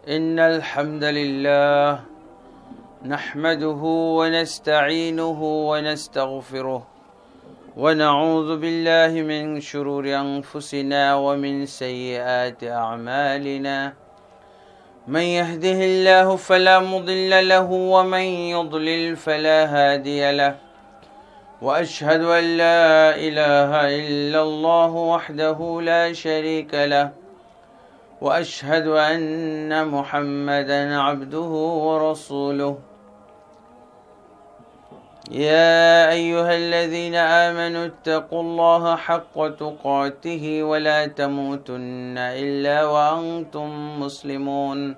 إن الحمد لله نحمده ونستعينه ونستغفره ونعوذ بالله من شرور أنفسنا ومن سيئات أعمالنا من يهده الله فلا مضل له ومن يضلل فلا هادي له وأشهد أن لا إله إلا الله وحده لا شريك له وأشهد أن محمدا عبده ورسوله يا أيها الذين آمنوا اتقوا الله حق تقاته ولا تموتن إلا وأنتم مسلمون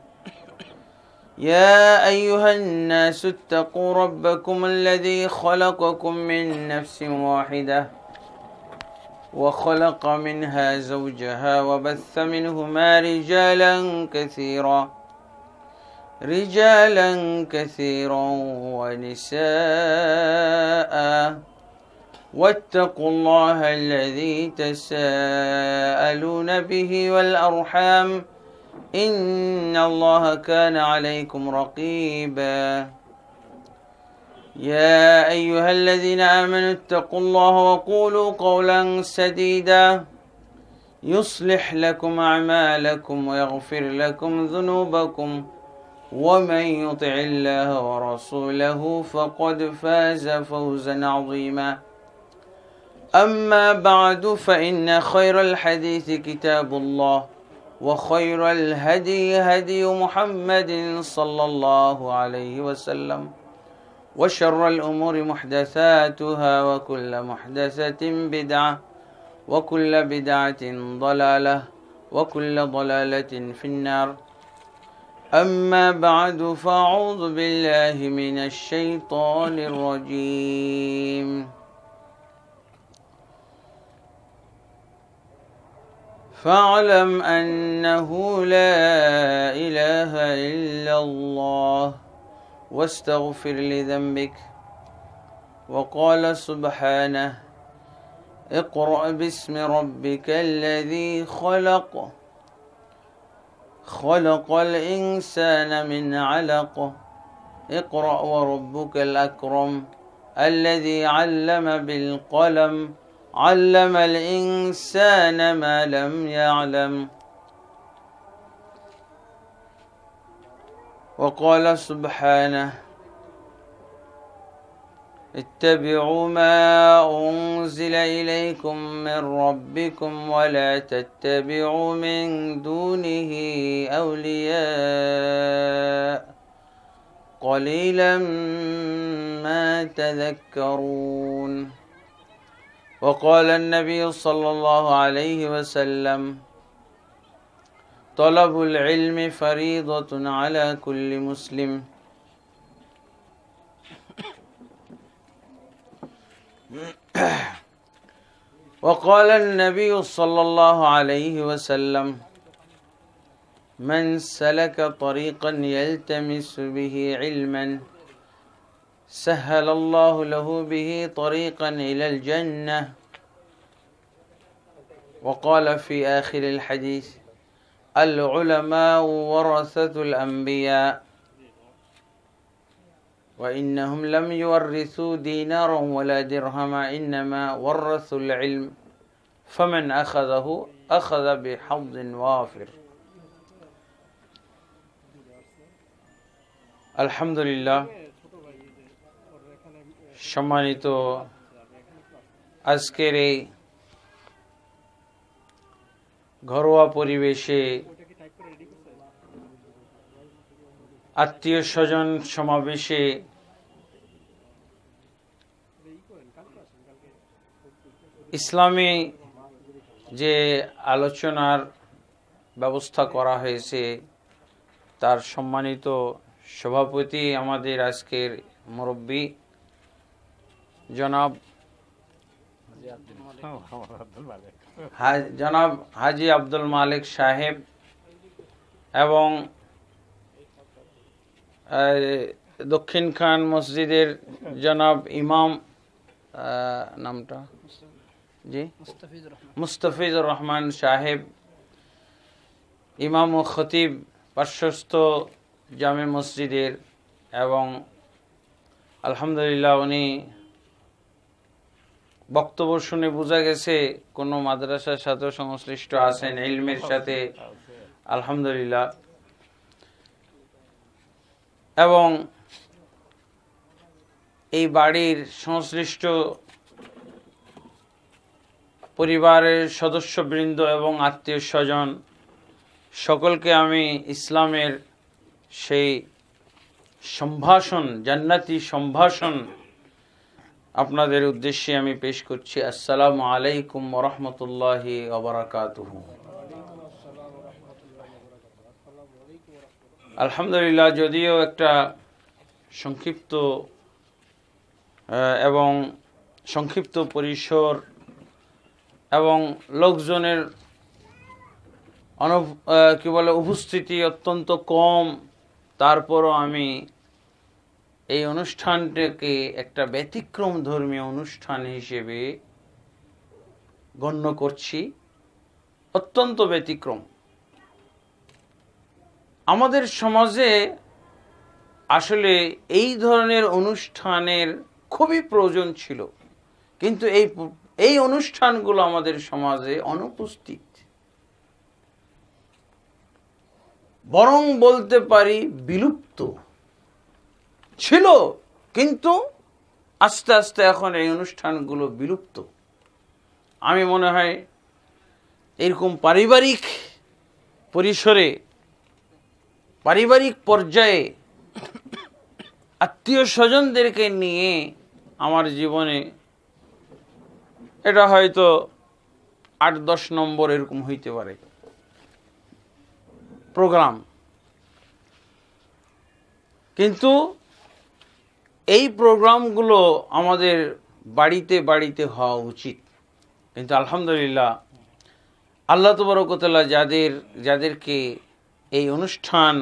يا أيها الناس اتقوا ربكم الذي خلقكم من نفس واحدة وخلق منها زوجها وبث منهما رجالا كثيرا ونساء واتقوا الله الذي تساءلون به والأرحام إن الله كان عليكم رقيبا يا أيها الذين آمنوا اتقوا الله وقولوا قولا سديدا يصلح لكم أعمالكم ويغفر لكم ذنوبكم ومن يطع الله ورسوله فقد فاز فوزا عظيما أما بعد فإن خير الحديث كتاب الله وخير الهدي هدي محمد صلى الله عليه وسلم وشر الأمور محدثاتها وكل محدثة بدعة وكل بدعة ضلالة وكل ضلالة في النار أما بعد فأعوذ بالله من الشيطان الرجيم فاعلم أنه لا إله إلا الله واستغفر لذنبك وقال سبحانه اقرأ باسم ربك الذي خلق الإنسان من علق اقرأ وربك الأكرم الذي علم بالقلم علم الإنسان ما لم يعلم وقال سبحانه اتبعوا ما أنزل إليكم من ربكم ولا تتبعوا من دونه أولياء قليلا ما تذكرون وقال النبي صلى الله عليه وسلم طلب العلم فريضة على كل مسلم وقال النبي صلى الله عليه وسلم من سلك طريقا يلتمس به علما سهل الله له به طريقا إلى الجنة وقال في آخر الحديث العلماء ورثة الأنبياء وإنهم لم يورثوا دينارا ولا درهما إنما ورثوا العلم فمن أخذه أخذ بحظ وافر الحمد لله সম্মানিত আজকের এই ঘরোয়া পরিবেশে আত্মীয় স্বজন সমাবেশে ইসলামী যে আলোচনার ব্যবস্থা করা হয়েছে তার সম্মানিত সভাপতি আমাদের আজকের মুরব্বী জনাব হাজী আব্দুল মালিক সাহেব এবং দক্ষিণ খান মসজিদের জনাব ইমাম নামটা জি মুস্তাফিজুর রহমান সাহেব, ইমাম ও খতিব পার্শ্বস্থ জামে মসজিদের, এবং আলহামদুলিল্লাহ উনি বক্তব্য শুনে বোঝা গেছে কোনো মাদ্রাসার সাথে সংশ্লিষ্ট আছেন, ইলমের সাথে, আলহামদুলিল্লাহ। এবং এই বাড়ির সংশ্লিষ্ট পরিবারের সদস্যবৃন্দ এবং আত্মীয় স্বজন সকলকে আমি ইসলামের সেই সম্ভাষণ, জান্নাতি সম্ভাষণ আপনাদের উদ্দেশ্যে আমি পেশ করছি। আসসালামু আলাইকুম ওয়া রাহমাতুল্লাহি ওয়া বারাকাতুহু। আলহামদুলিল্লাহ, যদিও একটা সংক্ষিপ্ত এবং সংক্ষিপ্ত পরিসর এবং লোকজনের উপস্থিতি অত্যন্ত কম, তারপরও আমি এই অনুষ্ঠানটাকে একটা ব্যতিক্রম ধর্মীয় অনুষ্ঠান হিসেবে গণ্য করছি, অত্যন্ত ব্যতিক্রম। আমাদের সমাজে আসলে এই ধরনের অনুষ্ঠানের খুবই প্রয়োজন ছিল, কিন্তু এই অনুষ্ঠানগুলো আমাদের সমাজে অনুপস্থিত, বরং বলতে পারি বিলুপ্ত ছিল, কিন্তু আস্তে আস্তে এখন এই অনুষ্ঠানগুলো বিলুপ্ত। আমি মনে হয় এরকম পারিবারিক পরিসরে, পারিবারিক পর্যায়ে আত্মীয় স্বজনদেরকে নিয়ে আমার জীবনে এটা হয়তো 8-10 নম্বর এরকম হইতে পারে প্রোগ্রাম, কিন্তু এই প্রোগ্রামগুলো আমাদের বাড়িতে বাড়িতে হওয়া উচিত। কিন্তু আলহামদুলিল্লাহ, আল্লাহ তাবারক ওয়া তাআলা যাদেরকে এই অনুষ্ঠান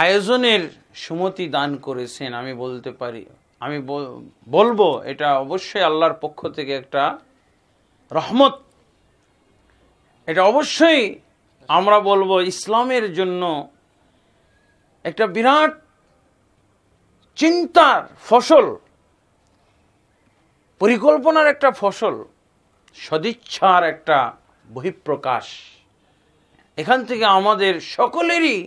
আয়োজনের সুমতি দান করেছেন, আমি বলতে পারি, আমি বলবো এটা অবশ্যই আল্লাহর পক্ষ থেকে একটা রহমত। এটা অবশ্যই আমরা বলবো ইসলামের জন্য একটা বিরাট চিন্তার ফসল, পরিকল্পনার একটা ফসল, সদিচ্ছার একটা বহিঃপ্রকাশ। এখান থেকে আমাদের সকলেরই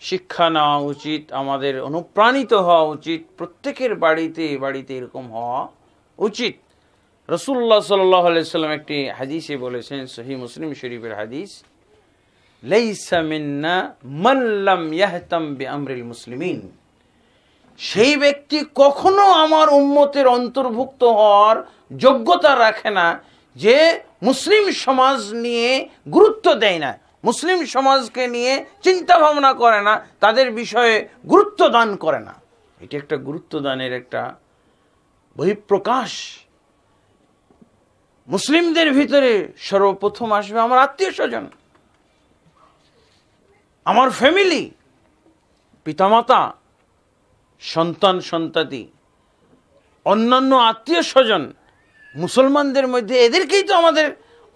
শিক্ষা নেওয়া উচিত, আমাদের অনুপ্রাণিত হওয়া উচিত, প্রত্যেকের বাড়িতে বাড়িতে এরকম হওয়া উচিত। রাসূলুল্লাহ সাল্লাল্লাহু আলাইহি সাল্লাম একটি হাদিসে বলেছেন, সহিহ মুসলিম শরীফের হাদিস, লাইসা মিন্না মান লাম ইয়াহতাম বিআমরিল মুসলিমিন। সেই ব্যক্তি কখনো আমার উম্মতের অন্তর্ভুক্ত হওয়ার যোগ্যতা রাখে না যে মুসলিম সমাজ নিয়ে গুরুত্ব দেয় না, মুসলিম সমাজকে নিয়ে চিন্তা ভাবনা করে না, তাদের বিষয়ে গুরুত্ব দান করে না। এটা একটা গুরুত্ব দানের একটা বহিঃপ্রকাশ। মুসলিমদের ভিতরে সর্বপ্রথম আসবে আমার আত্মীয় স্বজন, আমার ফ্যামিলি, পিতামাতা, সন্তান সন্ততি, অন্যান্য আত্মীয় স্বজন, মুসলমানদের মধ্যে এদেরকেই তো আমাদের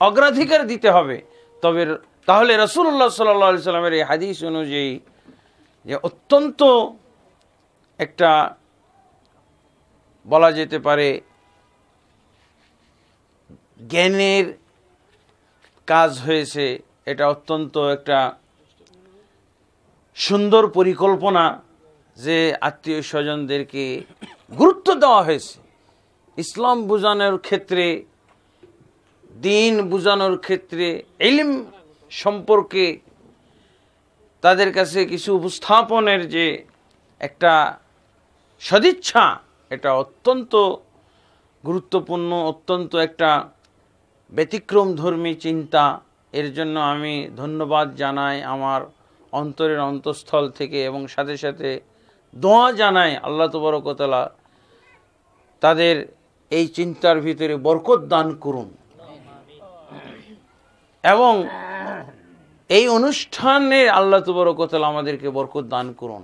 অগ্রাধিকার দিতে হবে। তাহলে রাসূলুল্লাহ সাল্লাল্লাহু আলাইহি সাল্লামের এই হাদিস অনুযায়ী যে অত্যন্ত একটা বলা যেতে পারে জ্ঞানের কাজ হয়েছে, এটা অত্যন্ত একটা সুন্দর পরিকল্পনা যে আত্মীয় স্বজনদেরকে গুরুত্ব দেওয়া হয়েছে। ইসলাম বোঝানোর ক্ষেত্রে, দ্বীন বোঝানোর ক্ষেত্রে, ইলম সম্পর্কে তাদের কাছে কিছু উপস্থাপনের যে একটা সদিচ্ছা, এটা অত্যন্ত গুরুত্বপূর্ণ, অত্যন্ত একটা ব্যতিক্রম ধর্মী চিন্তা। এর জন্য আমি ধন্যবাদ জানাই আমার অন্তরের অন্তঃস্থল থেকে, এবং সাথে সাথে দোয়া জানাই আল্লাহ তাবারক ওয়া তাআলা তাদের এই চিন্তার ভিতরে বরকত দান করুন, এবং এই অনুষ্ঠানে আল্লাহ তাবারক ওয়া তাআলা আমাদেরকে বরকত দান করুন,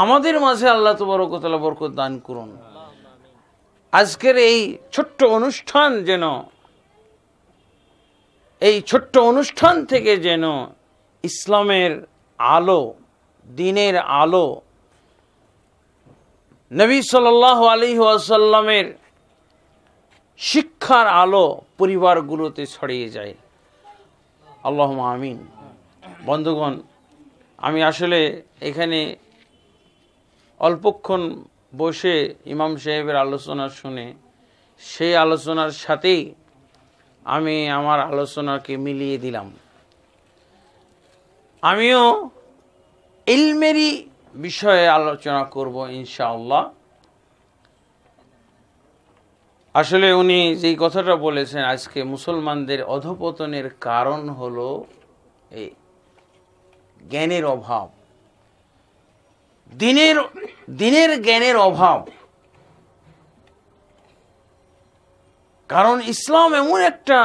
আমাদের মাঝে আল্লাহ তাবারক ওয়া তাআলা বরকত দান করুন। আজকের এই ছোট্ট অনুষ্ঠান যেন, এই ছোট্ট অনুষ্ঠান থেকে যেন ইসলামের আলো, দ্বীনের আলো, নবী সাল্লাল্লাহু আলাইহি ওয়াসাল্লামের শিক্ষার আলো পরিবারগুলোতে ছড়িয়ে যায়। আল্লাহুম্মা আমিন। বন্ধুগণ, আমি আসলে এখানে অল্পক্ষণ বসে ইমাম সাহেবের আলোচনা শুনে সেই আলোচনার সাথেই আমি আমার আলোচনাকে মিলিয়ে দিলাম। আমিও ইলমেরই বিষয়ে আলোচনা করব ইনশাআল্লাহ। আসলে উনি যেই কথাটা বলেছেন, আজকে মুসলমানদের অধঃপতনের কারণ হলো এই জ্ঞানের অভাব, দ্বীনের জ্ঞানের অভাব। কারণ ইসলাম এমন একটা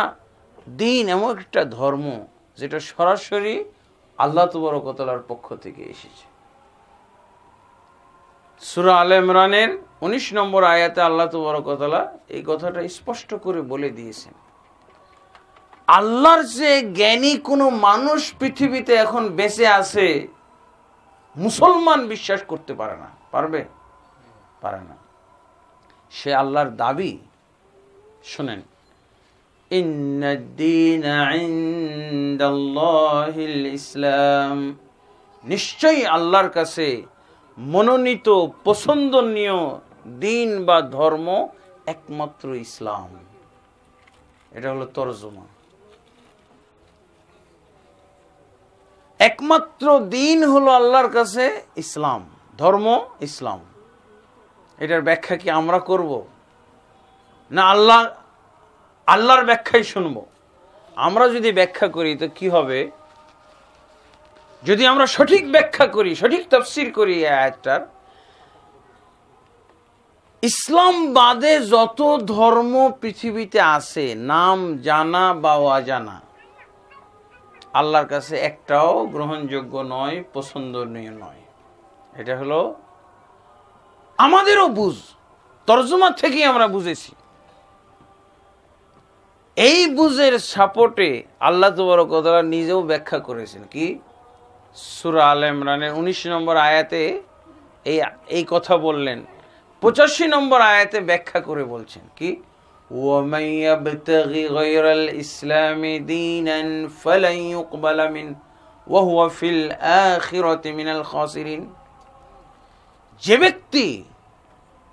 দ্বীন, এমন একটা ধর্ম যেটা সরাসরি আল্লাহ তাবারক ওয়া তাআলার পক্ষ থেকে এসেছে। সূরা আলে ইমরানের 19 নম্বর আয়াতে আল্লাহ তাবারক ওয়া তাআলা এই কথাটা স্পষ্ট করে বলে দিয়েছেন। আল্লাহর যে জ্ঞানী কোনো মানুষ পৃথিবীতে এখন বেঁচে আছে, মুসলমান বিশ্বাস করতে পারে না। পারবে? পারে না। সে আল্লাহর দাবি শুনেন, ইন্নাদ-দীনা ইনদাল্লাহিল ইসলাম, নিশ্চয়ই আল্লাহর কাছে মনোনীত পছন্দনীয় দ্বীন বা ধর্ম একমাত্র ইসলাম। এটা হলো তরজমা। একমাত্র দ্বীন হলো আল্লাহর কাছে ইসলাম, ধর্ম ইসলাম। এটার ব্যাখ্যা কি আমরা করব না আল্লাহর ব্যাখ্যাই শুনব? আমরা যদি ব্যাখ্যা করি তো কি হবে? যদি আমরা সঠিক ব্যাখ্যা করি, সঠিক তাফসীর করি এই আয়াতটার, ইসলাম বাদে যত ধর্ম পৃথিবীতে আছে, নাম জানা বা অজানা, আল্লাহর কাছে একটাও গ্রহণযোগ্য নয়, পছন্দনীয় নয়। এটা হলো আমাদেরও বুঝ, তরজমা থেকেই আমরা বুঝেছি। এই বুঝের সাপোর্টে আল্লাহ তাবারক ওয়া তাআলা নিজেও ব্যাখ্যা করেছেন। কি? সূরা আলে ইমরানের 19 নম্বর আয়াতে এই কথা বললেন। 85 নম্বর আয়াতে ব্যাখ্যা করে বলছেন কি? وَمَن يَبْتَغِ غَيْرَ الْإِسْلَامِ دِينًا فَلَن يُقْبَلَ مِنْهُ وَهُوَ فِي الْآخِرَةِ مِنَ الْخَاسِرِينَ। যে ব্যক্তি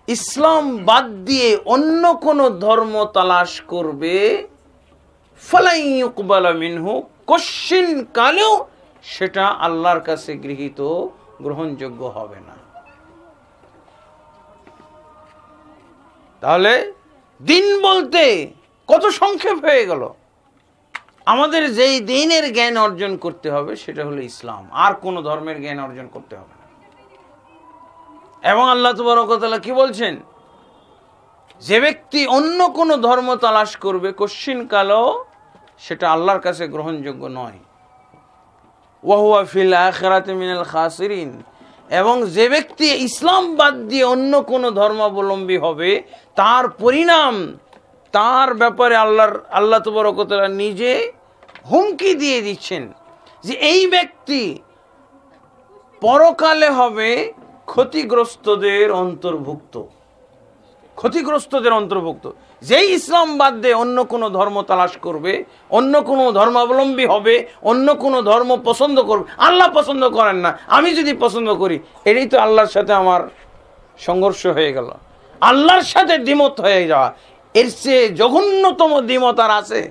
ইসলাম বাদ দিয়ে অন্য কোন ধর্ম তালাশ করবে, ফালান ইউকবালা মিনহু, কশিন কালেও সেটা আল্লাহর কাছে গৃহীত, গ্রহণযোগ্য হবে না। তাহলে দিন বলতে কত সংক্ষেপ হয়ে গেল। আমাদের যেই দ্বীনের জ্ঞান অর্জন করতে হবে সেটা হলো ইসলাম, আর কোন ধর্মের জ্ঞান অর্জন করতে হবে না। এবং আল্লাহ তাবারক ওয়া তাআলা কি বলছেন? যে ব্যক্তি অন্য কোন ধর্ম তালাশ করবে, কশিন কালেও সেটা আল্লাহর কাছে গ্রহণযোগ্য নয়। ওয়া হুয়া ফিল আখিরাতি মিনাল খাসিরিন। এবং যে ব্যক্তি ইসলাম বাদ দিয়ে অন্য কোন ধর্মাবলম্বী হবে, তার পরিণাম, তার ব্যাপারে আল্লাহ তাবারক ওয়া তাআলা নিজে হুমকি দিয়ে দিচ্ছেন যে এই ব্যক্তি পরকালে হবে ক্ষতিগ্রস্তদের অন্তর্ভুক্ত। ক্ষতিগ্রস্তদের অন্তর্ভুক্ত। যেই ইসলাম বাদ দিয়ে অন্য কোনো ধর্ম তালাশ করবে, অন্য কোনো ধর্মাবলম্বী হবে, অন্য কোনো ধর্ম পছন্দ করবে, আল্লাহ পছন্দ করেন না, আমি যদি পছন্দ করি, এটাই তো আল্লাহর সাথে আমার সংঘর্ষ হয়ে গেল, আল্লাহর সাথে দ্বিমত হয়ে যাওয়া। এর চেয়ে জঘন্যতম দ্বিমত আর আছে?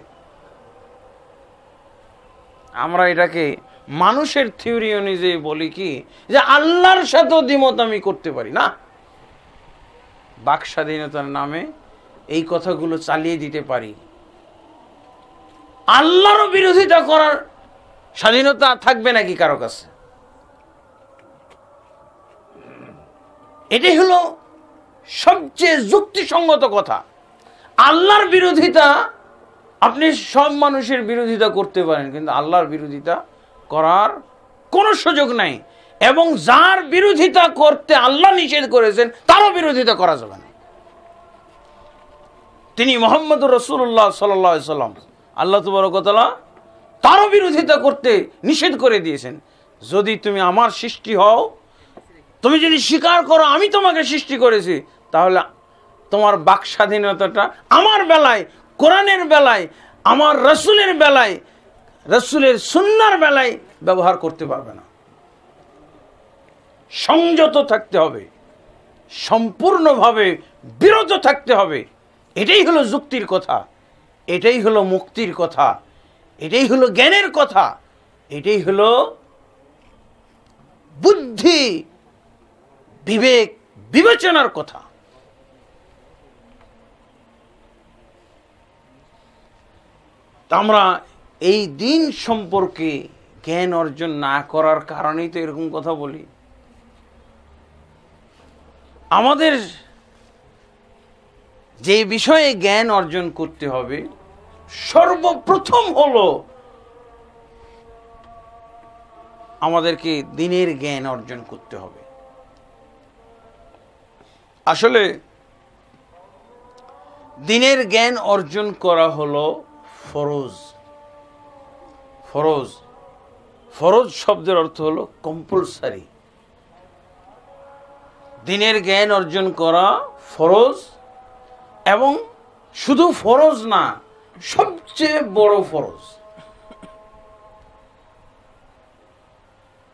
আমরা এটাকে মানুষের থিওরি অনুযায়ী বলি কি, যে আল্লাহর সাথেও দ্বিমত আমি করতে পারি না। বাক স্বাধীনতার নামে এই কথাগুলো চালিয়ে দিতে পারি। আল্লাহরও বিরোধিতা করার স্বাধীনতা থাকবে নাকি কারো কাছে? এটাই হলো সবচেয়ে যুক্তিসঙ্গত কথা। আল্লাহর বিরোধিতা, আপনি সব মানুষের বিরোধিতা করতে পারেন, কিন্তু আল্লাহর বিরোধিতা করার কোনো সুযোগ নাই। এবং যার বিরোধিতা করতে আল্লাহ নিষেধ করেছেন তারও বিরোধিতা করা যাবে না। তিনি মুহাম্মদুর রাসূলুল্লাহ সাল্লাল্লাহু আলাইহি সাল্লাম, আল্লাহ তাবারক ওয়া তাআলা তারও বিরোধিতা করতে নিষেধ করে দিয়েছেন। যদি তুমি আমার সৃষ্টি হও, তুমি যদি স্বীকার করো আমি তোমাকে সৃষ্টি করেছি, তাহলে তোমার বাক স্বাধীনতাটা আমার বেলায়, কোরআনের বেলায়, আমার রাসূলের বেলায়, রাসূলের সুন্নাহর বেলায় ব্যবহার করতে পারবে না। সংযত থাকতে হবে, সম্পূর্ণভাবে বিরত থাকতে হবে। এটাই হলো যুক্তির কথা, এটাই হলো মুক্তির কথা, এটাই হলো জ্ঞানের কথা, এটাই হলো বুদ্ধি বিবেক বিবেচনার কথা। আমরা এই দিন সম্পর্কে জ্ঞান অর্জন না করার কারণেই তো এরকম কথা বলি। আমাদের যে বিষয়ে জ্ঞান অর্জন করতে হবে, সর্বপ্রথম হলো আমাদেরকে দিনের জ্ঞান অর্জন করতে হবে। আসলে দিনের জ্ঞান অর্জন করা হলো ফরজ। ফরজ, ফরজ শব্দের অর্থ হলো কম্পালসারি। দিনের জ্ঞান অর্জন করা ফরজ, এবং শুধু ফরজ না, সবচেয়ে বড় ফরজ।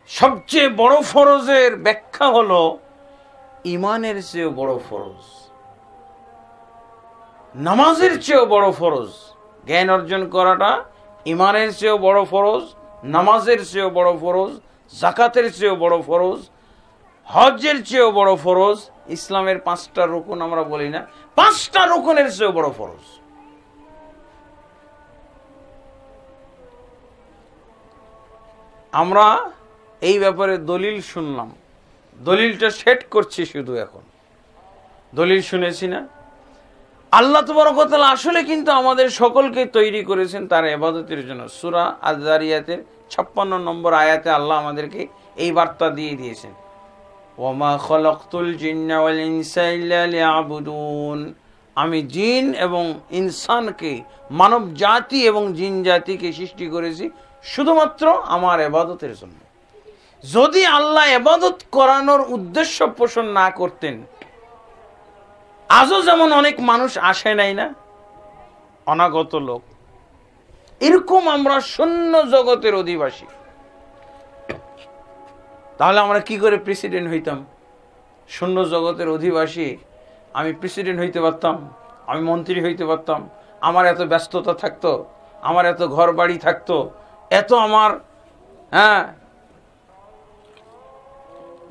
সবচেয়ে বড় ফরজের ব্যাখ্যা হলো ঈমানের চেয়েও বড় ফরজ, নামাজের চেয়েও বড় ফরজ। জ্ঞান অর্জন করাটা ঈমানের চেয়েও বড় ফরজ, নামাজের চেয়েও বড় ফরজ, যাকাতের চেয়েও বড় ফরজ, হজ্জের চেয়েও বড় ফরজ। ইসলামের 5টা রুকুন আমরা বলি না, 5টা রুকুনের চেয়েও বড় ফরজ। আমরা এই ব্যাপারে দলিল শুনলাম, দলিলটা সেট করছি শুধু। এখন দলিল শুনেছি না, আল্লাহ তাবারক ওয়া তাআলা আসলে কিন্তু আমাদের সকলকে তৈরি করেছেন তার ইবাদতের জন্য। সূরা আয-যারিয়াতের 56 নম্বর আয়াতে আল্লাহ আমাদেরকে এই বার্তা দিয়ে দিয়েছেন, ওয়ামা খালাকতুল জিন্না ওয়াল ইনসা ইল্লা লিয়াবুদুন। আমি জিন এবং ইনসানকে, মানব জাতি এবং জিন জাতিকে সৃষ্টি করেছি শুধুমাত্র আমার ইবাদতের জন্য। যদি আল্লাহ ইবাদত করানোর উদ্দেশ্য পোষণ না করতেন, আজও যেমন অনেক মানুষ আসে নাই না, অনাগত লোক, এরকম আমরা শূন্য জগতের অধিবাসী। তাহলে আমরা কি করে প্রেসিডেন্ট হইতাম? শূন্য জগতের অধিবাসী আমি প্রেসিডেন্ট হইতে পারতাম, আমি মন্ত্রী হইতে পারতাম, আমার এত ব্যস্ততা থাকতো, আমার এত ঘর বাড়ি থাকতো, এত আমার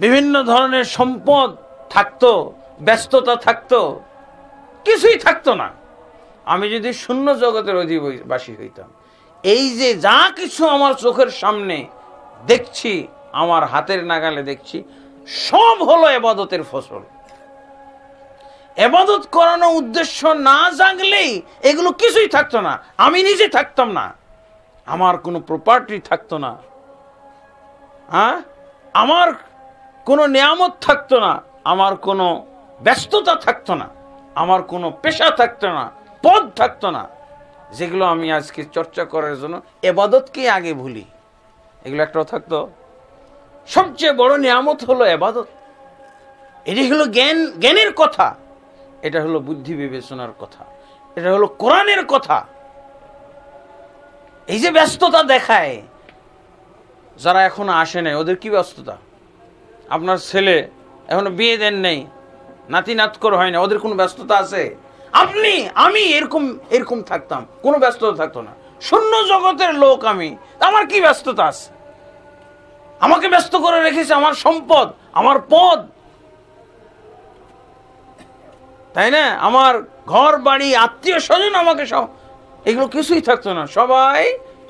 বিভিন্ন ধরনের সম্পদ থাকতো, ব্যস্ততা থাকতো, কিছুই থাকতো না আমি যদি শূন্য জগতের অধিবাসী হইতাম। এই যে যা কিছু আমার চোখের সামনে দেখছি, আমার হাতের নাগালে দেখছি, সব হলো ইবাদতের ফসল। ইবাদত করানো উদ্দেশ্য না জাগলেই এগুলো কিছুই থাকতো না। আমি নিজে থাকতাম না, আমার কোনো প্রপার্টি থাকতো না, আমার কোনো নিয়ামত থাকতো না, আমার কোনো ব্যস্ততা থাকতো না, আমার কোনো পেশা থাকতো না, পদ থাকতো না, যেগুলো আমি আজকে চর্চা করার জন্য ইবাদতকে আগে ভুলি। এগুলো একটাও থাকতো। সবচেয়ে বড় নিয়ামত হলো ইবাদত। এটি হলো জ্ঞানের কথা, এটা হলো বুদ্ধি বিবেচনার কথা, এটা হলো কোরআনের কথা। এই যে ব্যস্ততা দেখায় যারা এখনো আসে নাই, ওদের কি ব্যস্ততা? আপনার ছেলে এখনো বিয়ে দেন নেই, নাতি নাতকর হয় না, ওদের কোনো ব্যস্ততা আছে? আপনি আমি এরকম থাকতাম, কোনো ব্যস্ততা থাকতো না। শূন্য জগতের লোক আমি, আমার কি ব্যস্ততা আছে? আমাকে ব্যস্ত করে রেখেছে আমার সম্পদ, আমার পদ, তাই না? আমার ঘর বাড়ি, আত্মীয় স্বজন, আমাকে সব, এগুলো কিছুই থাকতো না। সবাই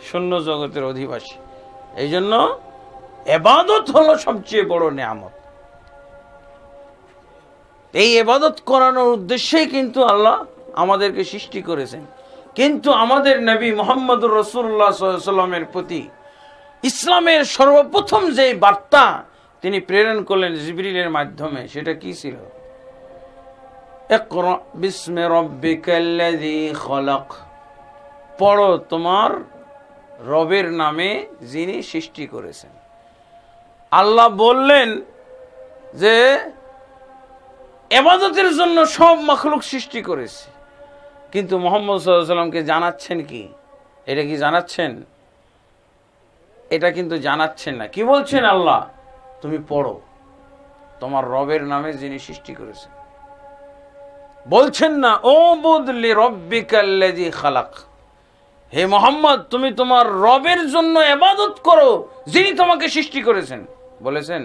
শূন্য জগতের অধিবাসী। এই জন্য ইবাদত হলো সবচেয়ে বড় নিয়ামত। এই ইবাদত করানোর উদ্দেশ্যেই কিন্তু আল্লাহ আমাদেরকে সৃষ্টি করেছেন। কিন্তু আমাদের নবী মুহাম্মদুর রাসূলুল্লাহ সাল্লাল্লাহু আলাইহি ওয়াসাল্লামের প্রতি ইসলামের সর্বপ্রথম যে বার্তা তিনি প্রেরণ করলেন জিবরিলের মাধ্যমে, সেটা কি ছিল? ইকরা বিসমি রাব্বিকাল্লাযী খলাক, পড়ো তোমার রবের নামে যিনি সৃষ্টি করেছেন। আল্লাহ বললেন যে ইবাদতের জন্য সব মাখলুক সৃষ্টি করেছে, কিন্তু মুহাম্মদ সাল্লাল্লাহু আলাইহি সাল্লামকে জানাচ্ছেন কি? এটা কি জানাচ্ছেন? এটা কিন্তু জানাচ্ছেন না। কি বলছেন আল্লাহ? তুমি পড়ো তোমার রবের নামে যিনি সৃষ্টি করেছেন। বলছেন না উবুদ লিরাব্বিকাল্লাযী খালাক, হে মুহাম্মদ তুমি তোমার রবের জন্য ইবাদত করো যিনি তোমাকে সৃষ্টি করেছেন। বলেছেন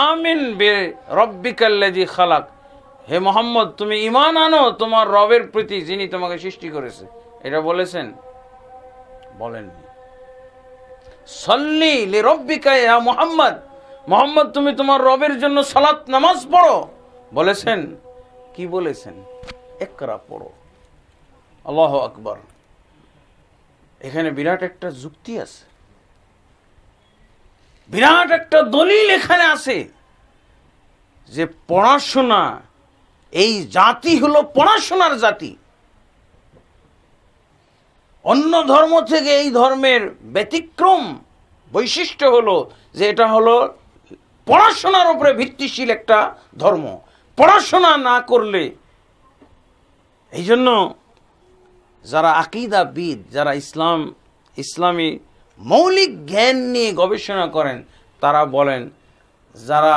আমিন বিরাব্বিকাল্লাযী খালাক, হে মুহাম্মদ তুমি ঈমান আনো তোমার রবের প্রতি যিনি তোমাকে সৃষ্টি করেছে। এটা বলেছেন? বলেননি। সাল্লি লিরাব্বিকা ইয়া মুহাম্মদ, মুহাম্মদ তুমি তোমার রবের জন্য সালাত নামাজ পড়ো। বলেছেন? কি বলেছেন? ইকরা পড়ো। আল্লাহু আকবার। এখানে বিরাট একটা যুক্তি আছে, বিরাট একটা দলিল এখানে আছে যে পড়াশোনা, এই জাতি হলো পড়াশোনার জাতি। অন্য ধর্ম থেকে এই ধর্মের ব্যতিক্রম বৈশিষ্ট্য হলো যে এটা হলো পড়াশোনার উপরে ভিত্তিশীল একটা ধর্ম। পড়াশোনা না করলে, এই জন্য যারা আকীদাবিদ, যারা ইসলামী মৌলিক জ্ঞান নিয়ে গবেষণা করেন, তারা বলেন যারা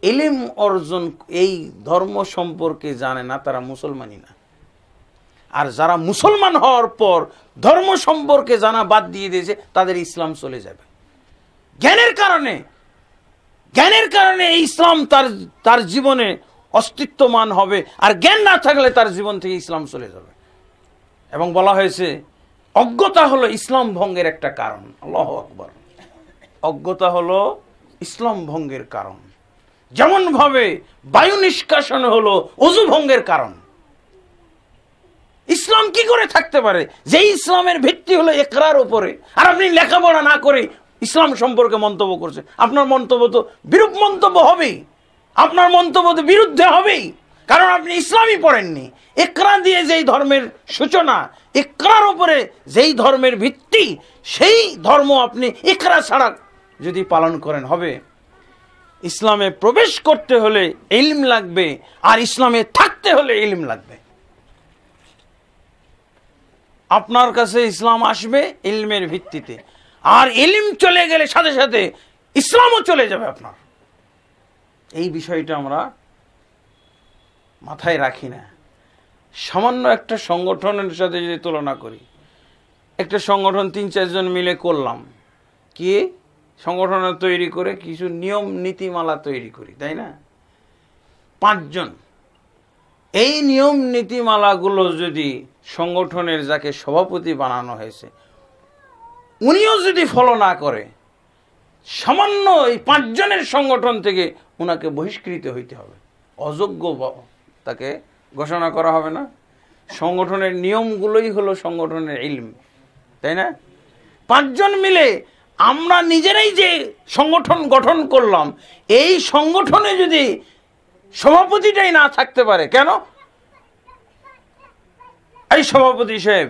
ইলম অর্জন এই ধর্ম সম্পর্কে জানে না তারা মুসলমানই না। আর যারা মুসলমান হওয়ার পর ধর্ম সম্পর্কে জানা বাদ দিয়ে দিয়েছে তাদের ইসলাম চলে যাবে। জ্ঞানের কারণে এই ইসলাম তার জীবনে অস্তিত্বমান হবে, আর জ্ঞান না থাকলে তার জীবন থেকে ইসলাম চলে যাবে। এবং বলা হয়েছে অজ্ঞতা হলো ইসলাম ভঙ্গের একটা কারণ। আল্লাহু আকবার। অজ্ঞতা হলো ইসলাম ভঙ্গের কারণ, যেমন ভাবে বায়ু নিষ্কাশন হলো ওযু ভঙ্গের কারণ। ইসলাম কি করে থাকতে পারে যে ইসলামের ভিত্তি হলো ইকরার উপরে, আর আপনি লেখাপড়া না করে ইসলাম সম্পর্কে মন্তব্য করছেন? আপনার মন্তব্য তো বিরূপ মন্তব্য হবেই, আপনার মন্তব্য তো বিরুদ্ধে হবেই, কারণ আপনি ইসলামই পড়েননি। ইকরা দিয়ে যেই ধর্মের সূচনা, ইকরার উপরে যেই ধর্মের ভিত্তি, সেই ধর্ম আপনি ইকরা ছাড়া যদি পালন করেন হবে। ইসলামে প্রবেশ করতে হলে ইলম লাগবে, আর ইসলামে থাকতে হলে ইলম লাগবে। আপনার কাছে ইসলাম আসবে ইলমের ভিত্তিতে, আর ইলম চলে গেলে সাথে সাথে ইসলামও চলে যাবে আপনার। এই বিষয়টা আমরা মাথায় রাখি না। সামান্য একটা সংগঠনের সাথে যদি তুলনা করি, একটা সংগঠন ৩-৪ জন মিলে করলাম, কি সংগঠন তৈরি করে কিছু নিয়ম নীতিমালা তৈরি করি, তাই না? ৫ জন। এই নিয়ম নীতিমালাগুলো যদি সংগঠনের যাকে সভাপতি বানানো হয়েছে উনিও যদি ফলো না করে, সামান্য এই ৫ জনের সংগঠন থেকে উনাকে বহিষ্কৃত হইতে হবে, অযোগ্য তাকে ঘোষণা করা হবে না? সংগঠনের নিয়মগুলোই হলো সংগঠনের ইলম, তাই না? ৫ জন মিলে আমরা নিজেরাই যে সংগঠন গঠন করলাম, এই সংগঠনে যদি সভাপতিটাই না থাকতে পারে, কেন? এই সভাপতি সাহেব,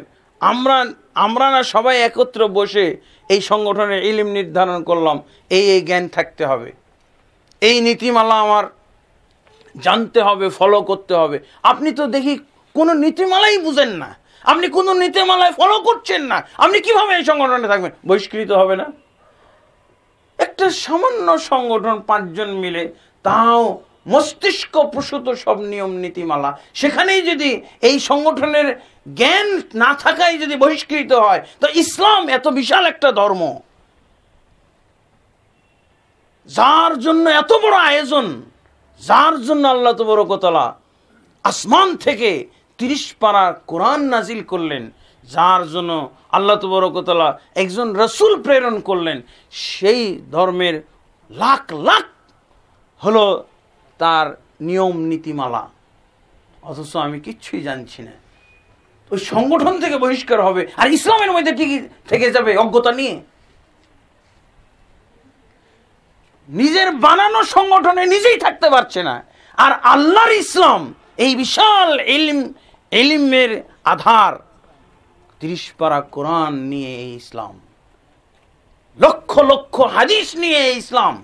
আমরা না সবাই একত্র বসে এই সংগঠনের ইলম নির্ধারণ করলাম, এই জ্ঞান থাকতে হবে, এই নীতিমালা আমার জানতে হবে, ফলো করতে হবে। আপনি তো দেখি কোনো নীতিমালাই বুঝেন না, আপনি কোনো নীতিমালায় ফলো করছেন না, আপনি কিভাবে এই সংগঠনে থাকবেন? বহিষ্কৃত হবে না? একটা সামান্য সংগঠন ৫ জন মিলে, তাও মস্তিষ্ক প্রসূত সব নিয়ম নীতিমালা, সেখানেই যদি এই সংগঠনের জ্ঞান না থাকায় যদি বহিষ্কৃত হয়, তো ইসলাম এত বিশাল একটা ধর্ম, যার জন্য এত বড় আয়োজন, যার জন্য আল্লাহ তাবারক ওয়া তাআলা আসমান থেকে ৩০ পারা কোরআন নাজিল করলেন, যার জন্য আল্লাহ তাবারক ওয়া তাআলা একজন রাসূল প্রেরণ করলেন, সেই ধর্মের লাখ লাখ হলো তার নিয়ম নীতিমালা, অথচ আমি কিচ্ছুই জানছি না। ওই সংগঠন থেকে বহিষ্কার হবে, আর ইসলামের মধ্যে ঠিকই থেকে যাবে অজ্ঞতা নিয়ে। নিজের বানানো সংগঠনে নিজেই থাকতে পারছে না, আর আল্লাহর ইসলাম এই বিশাল ইলমের আধার, 30 পারা কোরআন নিয়ে এই ইসলাম, লক্ষ লক্ষ হাদিস নিয়ে এই ইসলাম।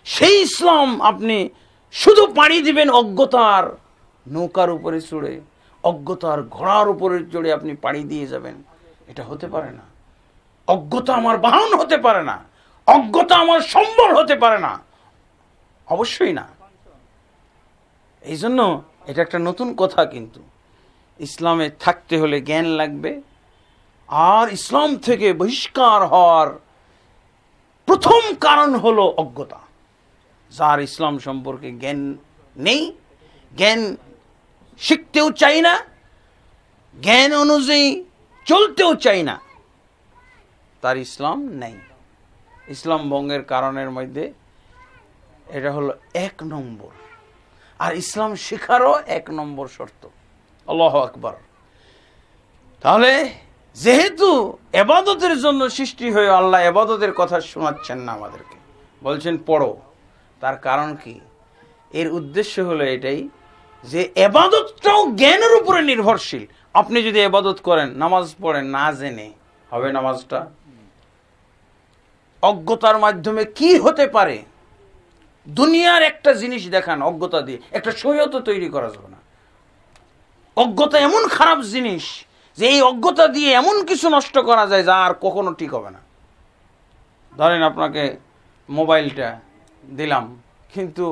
সেই ইসলাম আপনি শুধু পাড়ি দিবেন অজ্ঞতার নৌকার উপরে চড়ে, অজ্ঞতার ঘোড়ার উপরে চড়ে আপনি পাড়ি দিয়ে যাবেন, এটা হতে পারে না। অজ্ঞতা আমার বাহন হতে পারে না, অজ্ঞতা আমার সম্বল হতে পারে না, অবশ্যই না। এই জন্য এটা একটা নতুন কথা, কিন্তু ইসলামে থাকতে হলে জ্ঞান লাগবে। আর ইসলাম থেকে বহিষ্কার হওয়ার প্রথম কারণ হলো অজ্ঞতা। যার ইসলাম সম্পর্কে জ্ঞান নেই, জ্ঞান শিখতেও চাই না, জ্ঞান অনুযায়ী চলতেও চাই না, তার ইসলাম নেই। ইসলাম ভঙ্গের কারণের মধ্যে এটা হলো 1 নম্বর। আর ইসলাম শেখারও 1 নম্বর শর্ত। আল্লাহু আকবার। তাহলে যেহেতু ইবাদতের জন্য সৃষ্টি হয়ে আল্লাহ ইবাদতের কথা শোনাচ্ছেন না আমাদেরকে, বলছেন পড়ো, তার কারণ কি? এর উদ্দেশ্য হলো এটাই যে ইবাদতটাও জ্ঞানের উপরে নির্ভরশীল। আপনি যদি ইবাদত করেন, নামাজ পড়েন না জেনে, হবে নামাজটা? অজ্ঞতার মাধ্যমে কি হতে পারে? দুনিয়ার একটা জিনিস দেখান অজ্ঞতা দিয়ে, একটা শরীয়ত তৈরি করা যাবে না। অজ্ঞতা এমন খারাপ জিনিস যে এই অজ্ঞতা দিয়ে এমন কিছু নষ্ট করা যায় যা আর কখনো ঠিক হবে না। ধরেন আপনাকে মোবাইলটা দিলাম, কিন্তু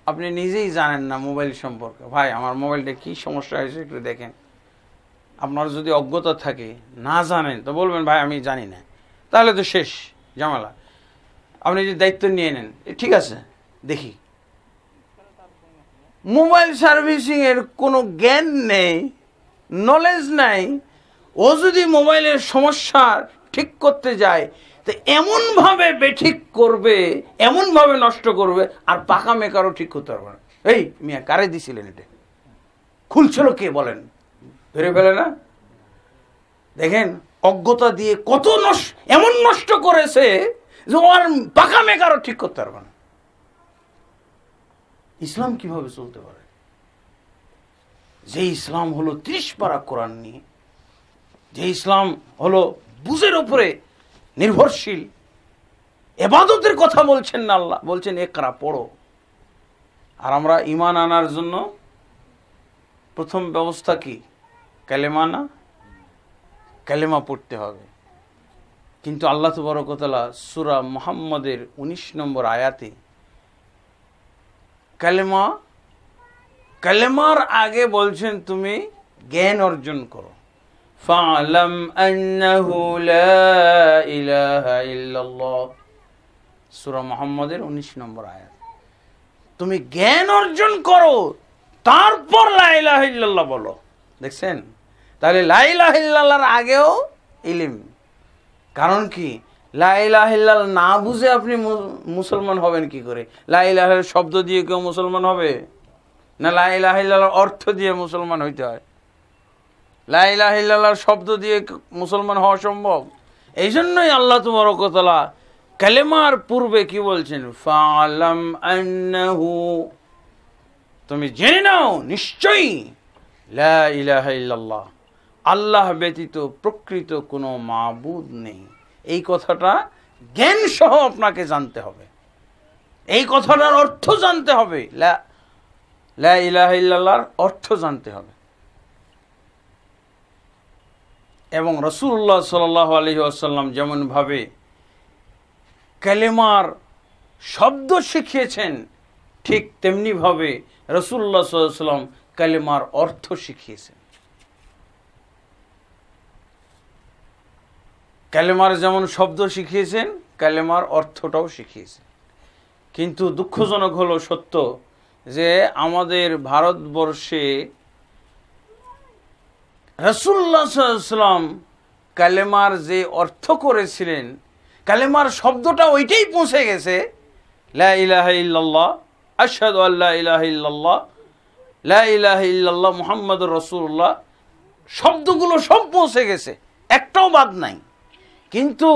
আপনি নিজেই জানেন না মোবাইল সম্পর্কে। ভাই আমার মোবাইলটা কি সমস্যা হয়েছে একটু দেখেন। আপনার যদি অজ্ঞতা থাকে, না জানেন, তো বলবেন ভাই আমি জানি না, তাহলে তো শেষ ঝামেলা। আপনি যদি দায়িত্ব নিয়ে নেন, ঠিক আছে দেখি, মোবাইল সার্ভিসিং এর কোনো জ্ঞান নেই, নলেজ নাই, ও যদি মোবাইলের সমস্যা ঠিক করতে যায় তো এমনভাবে বেঠিক করবে, এমনভাবে নষ্ট করবে, আর পাকা মেকারও ঠিক করতে পারবে না। এই মিয়া কারে দিছিলেন, এটা খুলছিল কে বলেন? ধরে ফেলে না? দেখেন অজ্ঞতা দিয়ে কত এমন নষ্ট করেছে যে আর পাকা মেকারও ঠিক করতে পারবে না। ইসলাম কিভাবে চলতে পারে? যে ইসলাম হলো 30 পারা কোরআন নিয়ে, যে ইসলাম হলো বুঝের উপরে নির্ভরশীল। ইবাদতের কথা বলছেন না আল্লাহ, বলছেন ইকরা, পড়ো। আর আমরা ঈমান আনার জন্য প্রথম ব্যবস্থা কি? কালেমা না? কালেমা পড়তে হবে। কিন্তু আল্লাহ তাবারক ওয়া তাআলা সূরা মুহাম্মদের 19 নম্বর আয়াতে কালেমার আগে বলছেন তুমি জ্ঞান অর্জন করো। ফা'লাম আন্নাহু লা ইলাহা ইল্লাল্লাহ, সূরা মুহাম্মদের 19 নম্বর আয়াত। তুমি জ্ঞান অর্জন করো, তারপর লা ইলাহা ইল্লাল্লাহ বলো। দেখছেন? তাহলে লা ইলাহা ইল্লাল্লাহর আগেও ইলম। কারণ কি? লা ইলাহা ইল্লাল্লাহ না বুঝে আপনি মুসলমান হবেন কি করে? লা ইলাহা শব্দ দিয়ে কেউ মুসলমান হবে না? লা ইলাহা ইল্লাল্লাহর অর্থ দিয়ে মুসলমান হইতে হয়। লা ইলাহা ইল্লাল্লাহর শব্দ দিয়ে মুসলমান হওয়া সম্ভব? এই জন্যই আল্লাহ তাবারক ওয়া তাআলা কালেমার পূর্বে কি বলছেন? ফা'লাম আন্নাহু, তুমি জেনে নাও নিশ্চয়ই লা ইলাহা ইল্লাল্লাহ, আল্লাহ ব্যতীত প্রকৃত কোনো মাবুদ নেই। এই কথাটা জ্ঞান সহ আপনাকে জানতে হবে, এই কথাটার অর্থ জানতে হবে, লা ইলাহা ইল্লাল্লাহর অর্থ জানতে হবে। এবং রাসূলুল্লাহ সাল্লাল্লাহু আলাইহি ওয়াসাল্লাম যেমন ভাবে কালেমার শব্দ শিখিয়েছেন, ঠিক তেমনি ভাবে রাসূলুল্লাহ সাল্লাল্লাহু আলাইহি ওয়াসাল্লাম কালেমার অর্থ শিখিয়েছেন। কালেমার যেমন শব্দ শিখিয়েছেন, কালেমার অর্থটাও শিখিয়েছেন। কিন্তু দুঃখজনক হলো সত্য যে আমাদের ভারতবর্ষে রাসূলুল্লাহ সাল্লাল্লাহু আলাইহি ওয়াসাল্লাম কালেমার যে অর্থ করেছিলেন, কালেমার শব্দটা ওইটাই পৌঁছে গেছে, লা ইলাহা ইল্লাল্লাহ, আশহাদু আল্লা ইলাহা ইল্লাল্লাহ, লা ইলাহা ইল্লাল্লাহ মুহাম্মাদুর রাসূলুল্লাহ, শব্দগুলো সব পৌঁছে গেছে, একটাও বাদ নাই। কিন্তু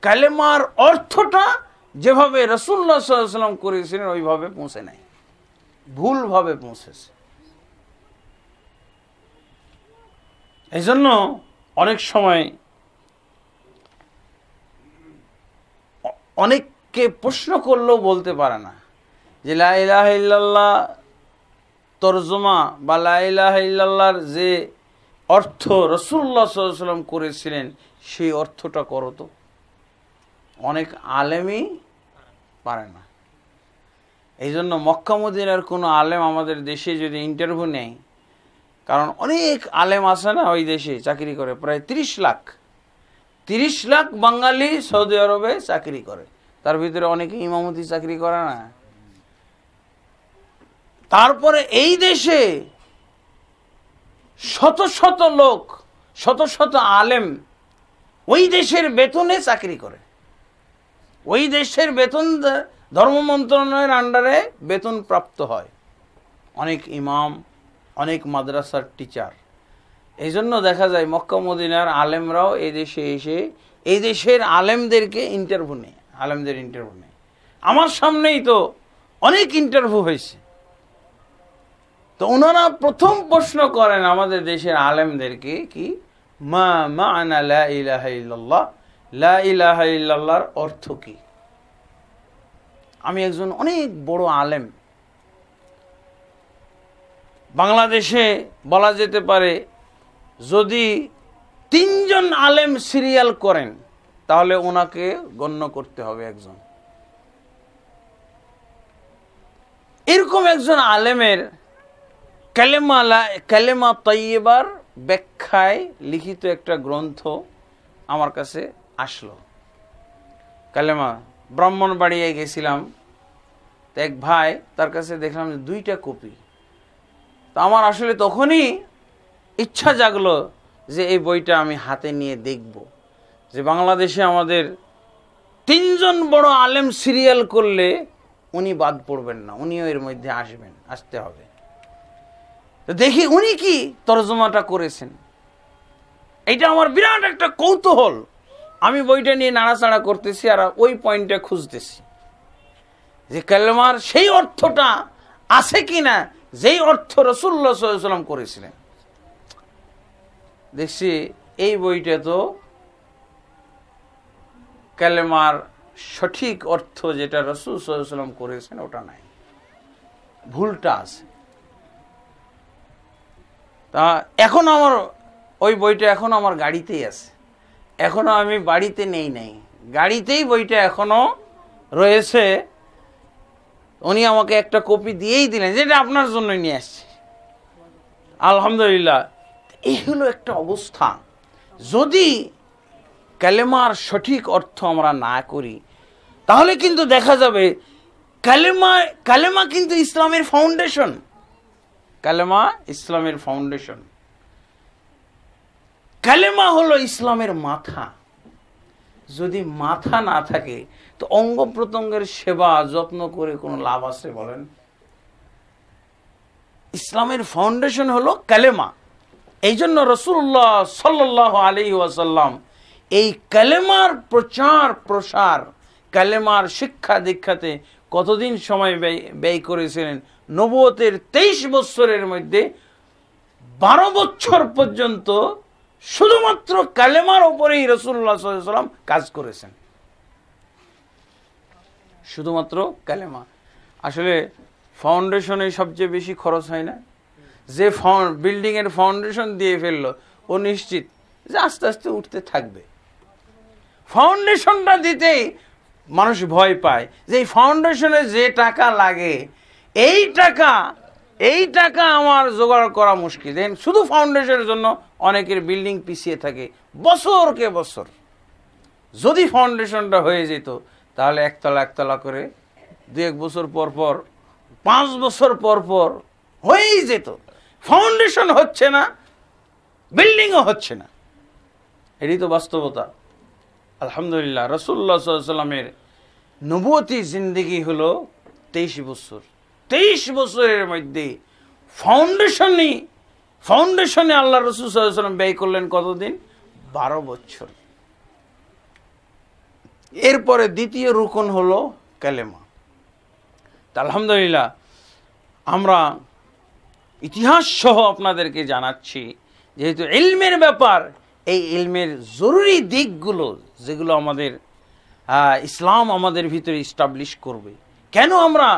কালেমার অর্থটা যেভাবে রাসূলুল্লাহ সাল্লাল্লাহু আলাইহি ওয়াসাল্লাম করেছিলেন ওইভাবে পৌঁছে নাই, ভুলভাবে পৌঁছেছে। এই জন্য অনেক সময় অনেককে প্রশ্ন করলেও বলতে পারে না যে লা ইলাহা ইল্লাল্লাহ তরজমা বা লা ইলাহা ইল্লাল্লাহর যে অর্থ রাসূলুল্লাহ সাল্লাল্লাহু আলাইহি ওয়াসাল্লাম করেছিলেন সেই অর্থটা করো তো। অনেক আলেমই পারে না। এই জন্য মক্কা মদিনার কোনো আলেম আমাদের দেশে যদি ইন্টারভিউ নেয়, কারণ অনেক আলেম আছে না ওই দেশে চাকরি করে, প্রায় 30 লাখ বাঙালি সৌদি আরবে চাকরি করে, তার ভিতরে অনেকে ইমামতি চাকরি করে না। তারপরে এই দেশে শত শত লোক, শত শত আলেম ওই দেশের বেতনে চাকরি করে। ওই দেশের বেতন ধর্ম মন্ত্রণালয়ের আন্ডারে বেতন প্রাপ্ত হয় অনেক ইমাম, অনেক মাদ্রাসার টিচার। এই জন্য দেখা যায় মক্কা মদিনার আলেমরাও এই দেশে এসে এই দেশের আলেমদেরকে ইন্টারভিউ নেয়, আলেমদের ইন্টারভিউ নেয়। আমার সামনেই তো অনেক ইন্টারভিউ হয়েছে। তো ওনারা প্রথম প্রশ্ন করেন আমাদের দেশের আলেমদেরকে কি, মা মা'না লা ইলাহা ইল্লাল্লাহ, লা ইলাহা ইল্লাল্লাহর অর্থ কি। আমি একজন অনেক বড় আলেম, বাংলাদেশে বলা যেতে পারে যদি 3 জন আলেম সিরিয়াল করেন তাহলে ওনাকে গণ্য করতে হবে একজন। এরকম একজন আলেমের কালেমা তাইয়্যিবার ব্যাখ্যায় লিখিত একটা গ্রন্থ আমার কাছে আসলো। কালেমা, ব্রাহ্মণবাড়িয়ায় গেছিলাম, তো এক ভাই, তার কাছে দেখলাম যে 2টা কপি। তো আমার আসলে তখনই ইচ্ছা জাগলো যে এই বইটা আমি হাতে নিয়ে দেখব, যে বাংলাদেশে আমাদের 3 জন বড় আলেম সিরিয়াল করলে উনি বাদ পড়বেন না, উনিও এর মধ্যে আসতে হবে। তো দেখি উনি কি তরজমাটা করেছেন। এটা আমার বিরাট একটা কৌতূহল। আমি বইটা নিয়ে নাড়াচাড়া করতেছি আর ওই পয়েন্টটা খুঁজতেছি যে কালেমার সেই অর্থটা আছে কিনা যেই অর্থ রাসূলুল্লাহ সাল্লাল্লাহু আলাইহি ওয়াসাল্লাম করেছিলেন। দেখছি এই বইটা তো কালেমার সঠিক অর্থ যেটা রাসূল সাল্লাল্লাহু আলাইহি ওয়াসাল্লাম করেছেন ওটা নাই, ভুলটা আছে। তা এখন আমার ওই বইটা এখন আমার গাড়িতেই আছে, এখনো আমি বাড়িতে নেই নাই, গাড়িতেই বইটা এখনো রয়েছে। উনি আমাকে একটা কপি দিয়েই দিলেন, যেটা আপনার জন্যই নিয়ে আসছি। আলহামদুলিল্লাহ। এই হলো একটা অবস্থা। যদি কালেমার সঠিক অর্থ আমরা না করি তাহলে কিন্তু দেখা যাবে কালেমা কিন্তু ইসলামের ফাউন্ডেশন। কালেমা ইসলামের ফাউন্ডেশন। কালেমা হলো ইসলামের মাথা। যদি মাথা না থাকে তো অঙ্গ প্রত্যঙ্গের সেবা যত্ন করে কোনো লাভ আছে বলেন? ইসলামের ফাউন্ডেশন হলো কালেমা। এই জন্য রাসূলুল্লাহ সাল্লাল্লাহু আলাইহি ওয়াসাল্লাম এই কালেমার প্রচার প্রসার, কালেমার শিক্ষা দীক্ষাতে কতদিন সময় ব্যয় করেছিলেন? নবুয়তের 23 বছরের মধ্যে 12 বছর পর্যন্ত শুধুমাত্র কালেমার উপরেই রাসূলুল্লাহ সাল্লাল্লাহু আলাইহি ওয়াসাল্লাম কাজ করেছেন। শুধুমাত্র কালেমা। আসলে ফাউন্ডেশনে সবচেয়ে বেশি খরচ হয় না? যে বিল্ডিং এর ফাউন্ডেশন দিয়ে ফেললো ও নিশ্চিত যে আস্তে আস্তে উঠতে থাকবে। ফাউন্ডেশনটা দিতেই মানুষ ভয় পায় যে এই ফাউন্ডেশনে যে টাকা লাগে এই টাকা আমার জোগাড় করা মুশকিল। দেখেন শুধু ফাউন্ডেশনের জন্য অনেকের বিল্ডিং পিছিয়ে থাকে বছরকে বছর। যদি ফাউন্ডেশনটা হয়ে যেত তাহলে একতলা করে 2-1 বছর পর পর, 5 বছর পর পর হয়েই যেত। ফাউন্ডেশন হচ্ছে না, বিল্ডিংও হচ্ছে না। এটাই তো বাস্তবতা। আলহামদুলিল্লাহ। রাসূলুল্লাহ সাল্লাল্লাহু আলাইহি ওয়াসাল্লামের নবুয়তি জিন্দেগি হলো 23 বছর। 23 বছরের মধ্যে ফাউন্ডেশনে আল্লাহ রাসূল সাল্লাল্লাহু আলাইহি ওয়াসাল্লাম ব্যয় করলেন কতদিন? 12 বছর। এরপরে দ্বিতীয় রুকন হলো কালেমা। আলহামদুলিল্লাহ আমরা ইতিহাস সহ আপনাদেরকে জানাচ্ছি যেহেতু ইলমের ব্যাপার, এই ইলমের জরুরি দিকগুলো যেগুলো আমাদের ইসলাম আমাদের ভিতরে ইস্টাবলিশ করবে। কেন আমরা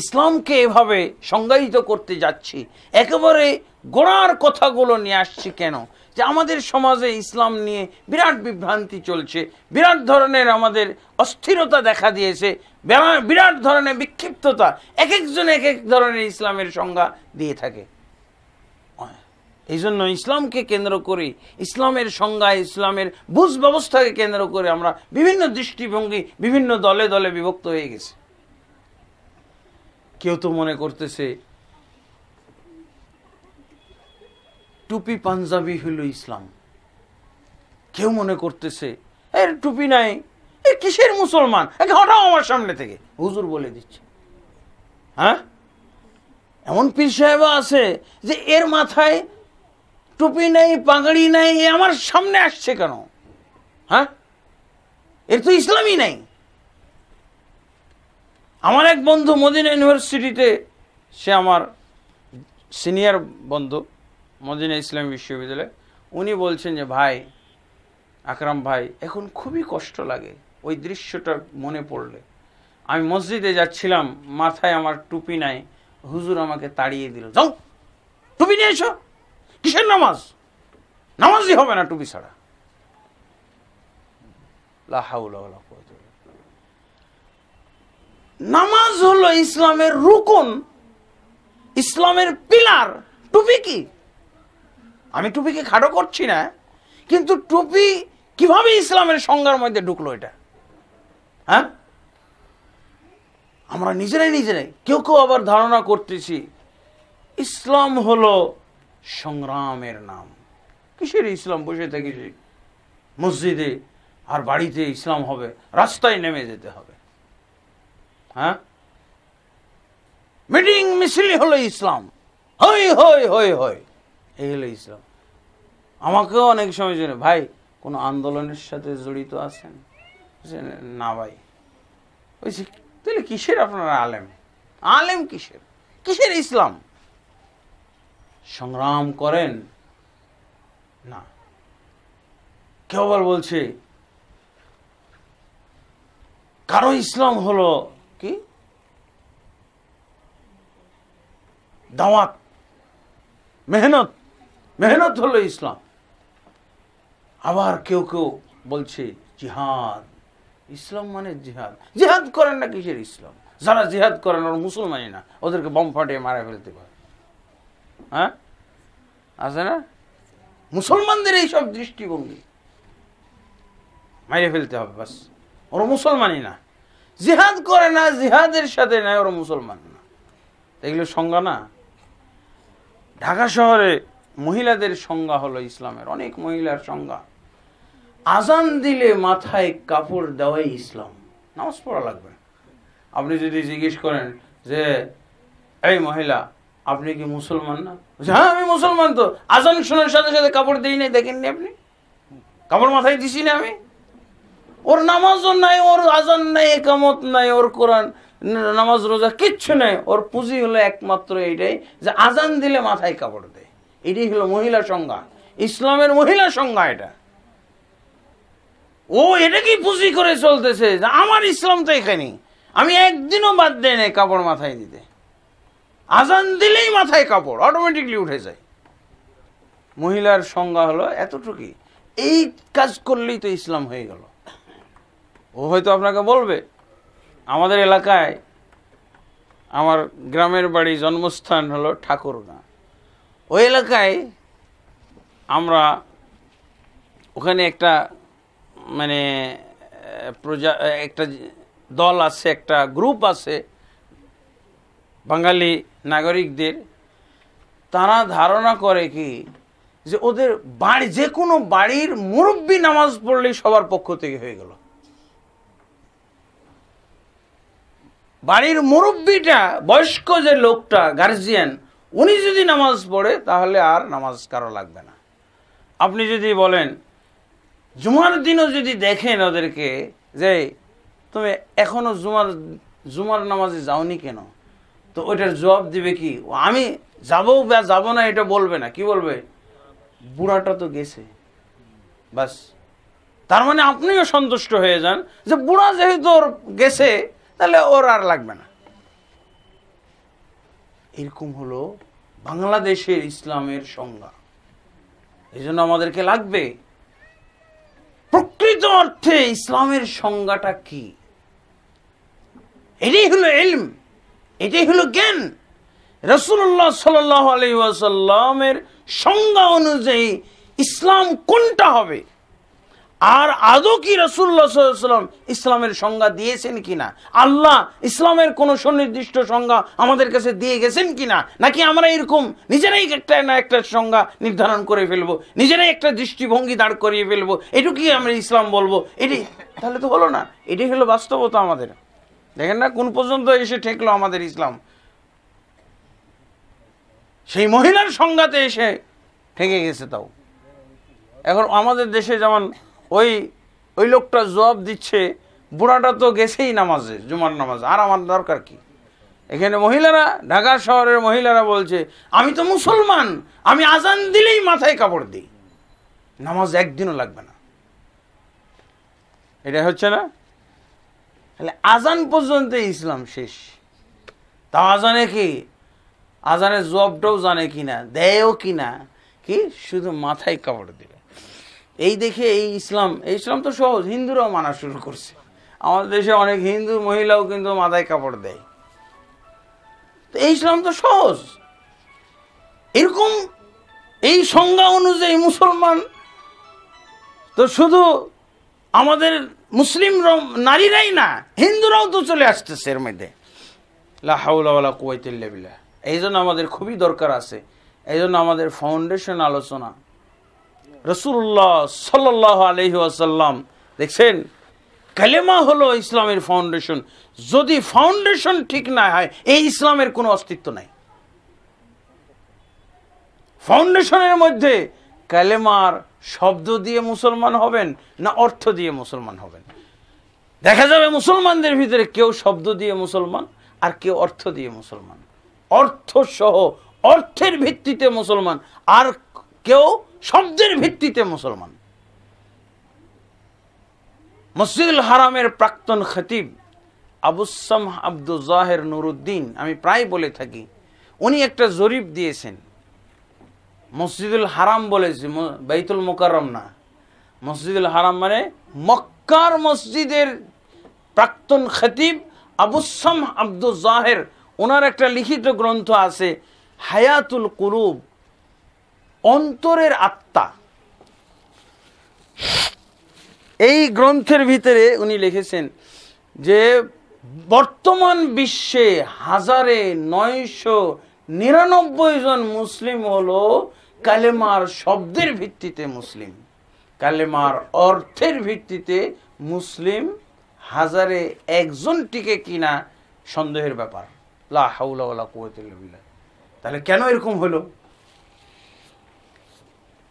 ইসলামকে এভাবে সংজ্ঞায়িত করতে যাচ্ছি, একেবারে গোড়ার কথাগুলো নিয়ে আসছি কেন? যে আমাদের সমাজে ইসলাম নিয়ে বিরাট বিভ্রান্তি চলছে, বিরাট ধরনের আমাদের অস্থিরতা দেখা দিয়েছে, বিরাট ধরনের বিক্ষিপ্ততা, এক একজন এক এক ধরনের ইসলামের সংজ্ঞা দিয়ে থাকে। এই জন্য ইসলামকে কেন্দ্র করে, ইসলামের সংজ্ঞা, ইসলামের বুঝ ব্যবস্থাকে কেন্দ্র করে আমরা বিভিন্ন দৃষ্টিভঙ্গি, বিভিন্ন দলে দলে বিভক্ত হয়ে গেছে। কেউ তো মনে করতেছে টুপি পাঞ্জাবি হলো ইসলাম, কেউ মনে করতেছে এর টুপি নাই, এর কিসের মুসলমান, একে হটাও আমার সামনে থেকে, হুজুর বলে দিচ্ছে। হ্যাঁ, এমন পীর সাহেব আছে যে এর মাথায় টুপি নাই, পাগড়ি নাই, এ আমার সামনে আসছে কেন? হ্যাঁ, এর তো ইসলামই নাই। আমার এক বন্ধু মদিনা ইউনিভার্সিটিতে, সে আমার সিনিয়র বন্ধু, মদিনা ইসলামী বিশ্ববিদ্যালয়, উনি বলছেন যে ভাই আকরাম ভাই, এখন খুবই কষ্ট লাগে ওই দৃশ্যটা মনে পড়লে। আমি মসজিদে যাচ্ছিলাম, মাথায় আমার টুপি নাই, হুজুর আমাকে তাড়িয়ে দিল, যাও টুপি নিয়ে এসো। কিসের নামাজ? নামাজই হবে না টুপি ছাড়া। লা হাওলা ওয়ালা কুওয়াতা ইল্লা বিল্লাহ। নামাজ হলো ইসলামের রুকন, ইসলামের পিলার। টুপি কি? আমি টুপিকে খাটো করছি না, কিন্তু টুপি কিভাবে ইসলামের সংজ্ঞার মধ্যে ঢুকলো এটা? হ্যাঁ, আমরা নিজেরাই কেউ কেউ আবার ধারণা করতেছি ইসলাম হলো সংগ্রামের নাম। কিসের ইসলাম? বসে থেকেছি মসজিদে, আর বাড়িতে ইসলাম হবে, রাস্তায় নেমে যেতে হবে। হ্যাঁ, মিটিং মিছিল হলো ইসলাম, হই হই হই হই, এই হলো ইসলাম। আমাকেও অনেক সময় জানে, ভাই কোনো আন্দোলনের সাথে জড়িত আছেন? না ভাই। বলছি তাহলে কিসের আপনারা আলেম? আলেম কিসের? কিসের ইসলাম? সংগ্রাম করেন না। কেউ আবার বলছে কারো ইসলাম হলো কি দাওয়াত, মেহনত, মেহনত হলো ইসলাম। আবার কেউ কেউ বলছে জিহাদ, ইসলাম মানে জিহাদ। জিহাদ করেন না, কিসের ইসলাম? যারা জিহাদ করেন ওরা মুসলমানই না, ওদেরকে বম ফাটিয়ে মারা ফেলতে পারে। হ্যাঁ, আছে না? মুসলমানদের এইসব দৃষ্টিভঙ্গি, মাইরে ফেলতে হবে বাস, ওরা মুসলমানই না। জিহাদ করে না, জিহাদের সাথে নাই, ওরা মুসলমান না। এগুলো সংজ্ঞা না। ঢাকা শহরে মহিলাদের সংজ্ঞা হলো ইসলামের, অনেক মহিলার সংজ্ঞা। আজান দিলে মাথায় কাপড় দেওয়াই ইসলাম, নামাজ পড়া লাগবে। আপনি যদি জিজ্ঞেস করেন যে এই মহিলা আপনি কি মুসলমান না? হ্যাঁ আমি মুসলমান। তো আজান শোনার সাথে সাথে কাপড় দিই নাই, দেখেননি আপনি? কাপড় মাথায় দিছি না আমি? ওর নামাজও নাই, ওর আজান নাই, একামত নাই, ওর কোরআন নামাজ রোজা কিচ্ছু নাই। ওর পুঁজি হলো একমাত্র এইটাই যে আজান দিলে মাথায় কাপড় দেয়। এটাই হলো মহিলা সংজ্ঞা, ইসলামের মহিলা সংজ্ঞা এটা। ও এটাকেই পুঁজি করে চলতেছে যে আমার ইসলাম তো এখানে, আমি একদিনও বাদ দেয় নাই কাপড় মাথায় দিতে। আজান দিলেই মাথায় কাপড় অটোমেটিকলি উঠে যায়। মহিলার সংজ্ঞা হলো এতটুকুই। এই কাজ করলেই তো ইসলাম হয়ে গেল। ও হয়তো আপনাকে বলবে আমাদের এলাকায়, আমার গ্রামের বাড়ি, জন্মস্থান হলো ঠাকুরগাঁ। ওই এলাকায় আমরা ওখানে একটা মানে একটা দল আছে, একটা গ্রুপ আছে বাঙালি নাগরিকদের। তারা ধারণা করে কি যে ওদের বাড়ি, যে কোনো বাড়ির মুরব্বী নামাজ পড়লেই সবার পক্ষ থেকে হয়ে গেল। বাড়ির মুরব্বীটা, বয়স্ক যে লোকটা, গার্জিয়ান, উনি যদি নামাজ পড়ে তাহলে আর নামাজ কারো লাগবে না। আপনি যদি বলেন জুমার দিনও যদি দেখেন ওদেরকে যে তুমি এখনো জুমার নামাজে যাওনি কেন, তো ওইটার জবাব দিবে কি? আমি যাবো বা যাবো না এটা বলবে না, কি বলবে? বুড়াটা তো গেছে, বাস। তার মানে আপনিও সন্তুষ্ট হয়ে যান যে বুড়া যেহেতু ওর গেছে তাহলে ওর আর লাগবে না। এরকম হলো বাংলাদেশের ইসলামের সংজ্ঞা। এই জন্য আমাদেরকে লাগবে প্রকৃত অর্থে ইসলামের সংজ্ঞাটা কি। এটাই হলো ইলম, এটাই হলো জ্ঞান। রাসূলুল্লাহ সাল্লাল্লাহু আলাইহি ওয়াসাল্লামের সংজ্ঞা অনুযায়ী ইসলাম কোনটা হবে, আর আদৌ কি রাসূলুল্লাহ সাল্লাল্লাহু আলাইহি ওয়াসাল্লাম ইসলামের সংজ্ঞা দিয়েছেন কিনা, আল্লাহ ইসলামের কোন সুনির্দিষ্ট সংজ্ঞা আমাদের কাছে দিয়ে গেছেন কিনা, নাকি আমরা এরকম নিজেরাই একটা না একটা সংজ্ঞা নির্ধারণ করে ফেলবো, নিজেরাই একটা দৃষ্টিভঙ্গি দাঁড় করিয়ে ফেলবো, এটুকুই আমরা ইসলাম বলবো, এটি তাহলে তো হলো না। এটাই হলো বাস্তবতা আমাদের। দেখেন না কোন পর্যন্ত এসে ঠেকলো আমাদের ইসলাম, সেই মহিলার সংজ্ঞাতে এসে ঠেকে গেছে। তাও এখন আমাদের দেশে যেমন ওই লোকটা জবাব দিচ্ছে, বুড়াটা তো গেছেই নামাজে, জুমার নামাজে, আর আমার দরকার কি। এখানে মহিলারা, ঢাকা শহরের মহিলারা বলছে আমি তো মুসলমান, আমি আজান দিলেই মাথায় কাপড় দিই, নামাজ একদিনও লাগবে না। এটা হচ্ছে না, তাহলে আজান পর্যন্ত ইসলাম শেষ। তাও আজানে কি, আজানের জবাবটাও জানে কিনা, দেয়ও কিনা, কি শুধু মাথায় কাপড় দিবে। এই দেখে এই ইসলাম তো সহজ, হিন্দুরাও মানা শুরু করছে। আমাদের দেশে অনেক হিন্দু মহিলাও কিন্তু মাথায় কাপড় দেয়। তো এই ইসলাম তো সহজ। এরকম এই সংজ্ঞা অনুযায়ী মুসলমান তো শুধু আমাদের মুসলিম নারীরাই না, হিন্দুরাও তো চলে আসতেছে এর মধ্যে। লা হাওলা ওয়ালা কুওয়াতা ইল্লা বিল্লাহ। এই জন্য আমাদের খুবই দরকার আছে, এই জন্য আমাদের ফাউন্ডেশন আলোচনা। রাসূলুল্লাহ সাল্লাল্লাহু আলাইহি ওয়াসাল্লাম দেখছেন, কালেমা হলো ইসলামের ফাউন্ডেশন। যদি ফাউন্ডেশন ঠিক না হয় এই ইসলামের কোনো অস্তিত্ব নাই। ফাউন্ডেশনের মধ্যে কালেমার শব্দ দিয়ে মুসলমান হবেন না অর্থ দিয়ে মুসলমান হবেন। দেখা যাবে মুসলমানদের ভিতরে কেউ শব্দ দিয়ে মুসলমান আর কেউ অর্থ দিয়ে মুসলমান, অর্থ সহ অর্থের ভিত্তিতে মুসলমান, আর কেউ শব্দের ভিত্তিতে মুসলমান। মসজিদুল হারামের প্রাক্তন খতিব আবু সামহ আব্দুল জাহের নুরুদ্দিন, আমি প্রায় বলে থাকি, উনি একটা জরিপ দিয়েছেন। মসজিদুল হারাম বলেছে, বাইতুল মুকাররম না, মসজিদুল হারাম মানে মক্কার মসজিদের প্রাক্তন খতিব আবু সামহ আব্দুল জাহের, ওনার একটা লিখিত গ্রন্থ আছে হায়াতুল কুলুব, অন্তরের আত্মা। এই গ্রন্থের ভিতরে উনি লিখেছেন যে বর্তমান বিশ্বে 1999 জন মুসলিম হলো কালেমার শব্দের ভিত্তিতে মুসলিম, কালেমার অর্থের ভিত্তিতে মুসলিম 1001 জন টিকে কিনা সন্দেহের ব্যাপার। লা হাওলা ওয়ালা কুওয়াতা ইল্লা বিল্লাহ। তাহলে কেন এরকম হলো?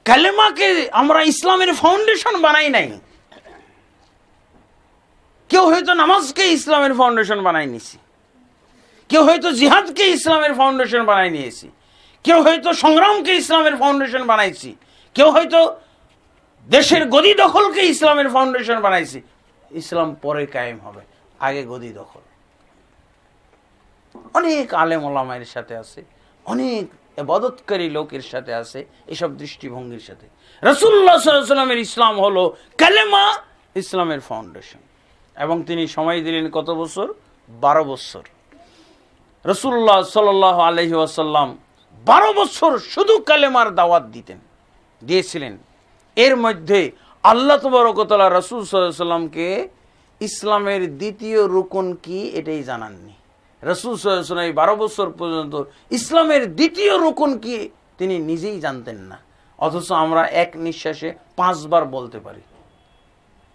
কালেমাকে আমরা ইসলামের ফাউন্ডেশন বানাই নাই। কেউ হয়তো নামাজকে ইসলামের ফাউন্ডেশন বানাই নিয়েছি, কেউ হয়তো জিহাদকে ইসলামের ফাউন্ডেশন বানাই নিয়েছি, কেউ হয়তো সংগ্রামকে ইসলামের ফাউন্ডেশন বানাইছি, কেউ হয়তো দেশের গদি দখলকে ইসলামের ফাউন্ডেশন বানাইছি। ইসলাম পরে কায়েম হবে, আগে গদি দখল। অনেক আলেম ওলামায়ের সাথে আছে, অনেক ইবাদতকারী লোকের সাথে আছে এসব দৃষ্টিভঙ্গির সাথে। রাসূলুল্লাহ সাল্লাল্লাহু আলাইহি ওয়াসাল্লামের ইসলাম হলো কালেমা, ইসলামের ফাউন্ডেশন। এবং তিনি সময় দিলেন কত বছর? 12 বছর। রাসূলুল্লাহ সাল্লাল্লাহু আলাইহি ওয়াসাল্লাম 12 বছর শুধু কালেমার দাওয়াত দিয়েছিলেন। এর মধ্যে আল্লাহ তাবারক ওয়া তাআলা রাসূল সাল্লাল্লাহু আলাইহি ওয়াসাল্লামকে ইসলামের দ্বিতীয় রুকন কি এটাই জানাননি। রাসূল সাল্লাল্লাহু আলাইহি ওয়াসাল্লাম 12 বছর পর্যন্ত ইসলামের দ্বিতীয় রুকন কি তিনি নিজেই জানতেন না, অথচ আমরা এক নিঃশ্বাসে 5 বার বলতে পারি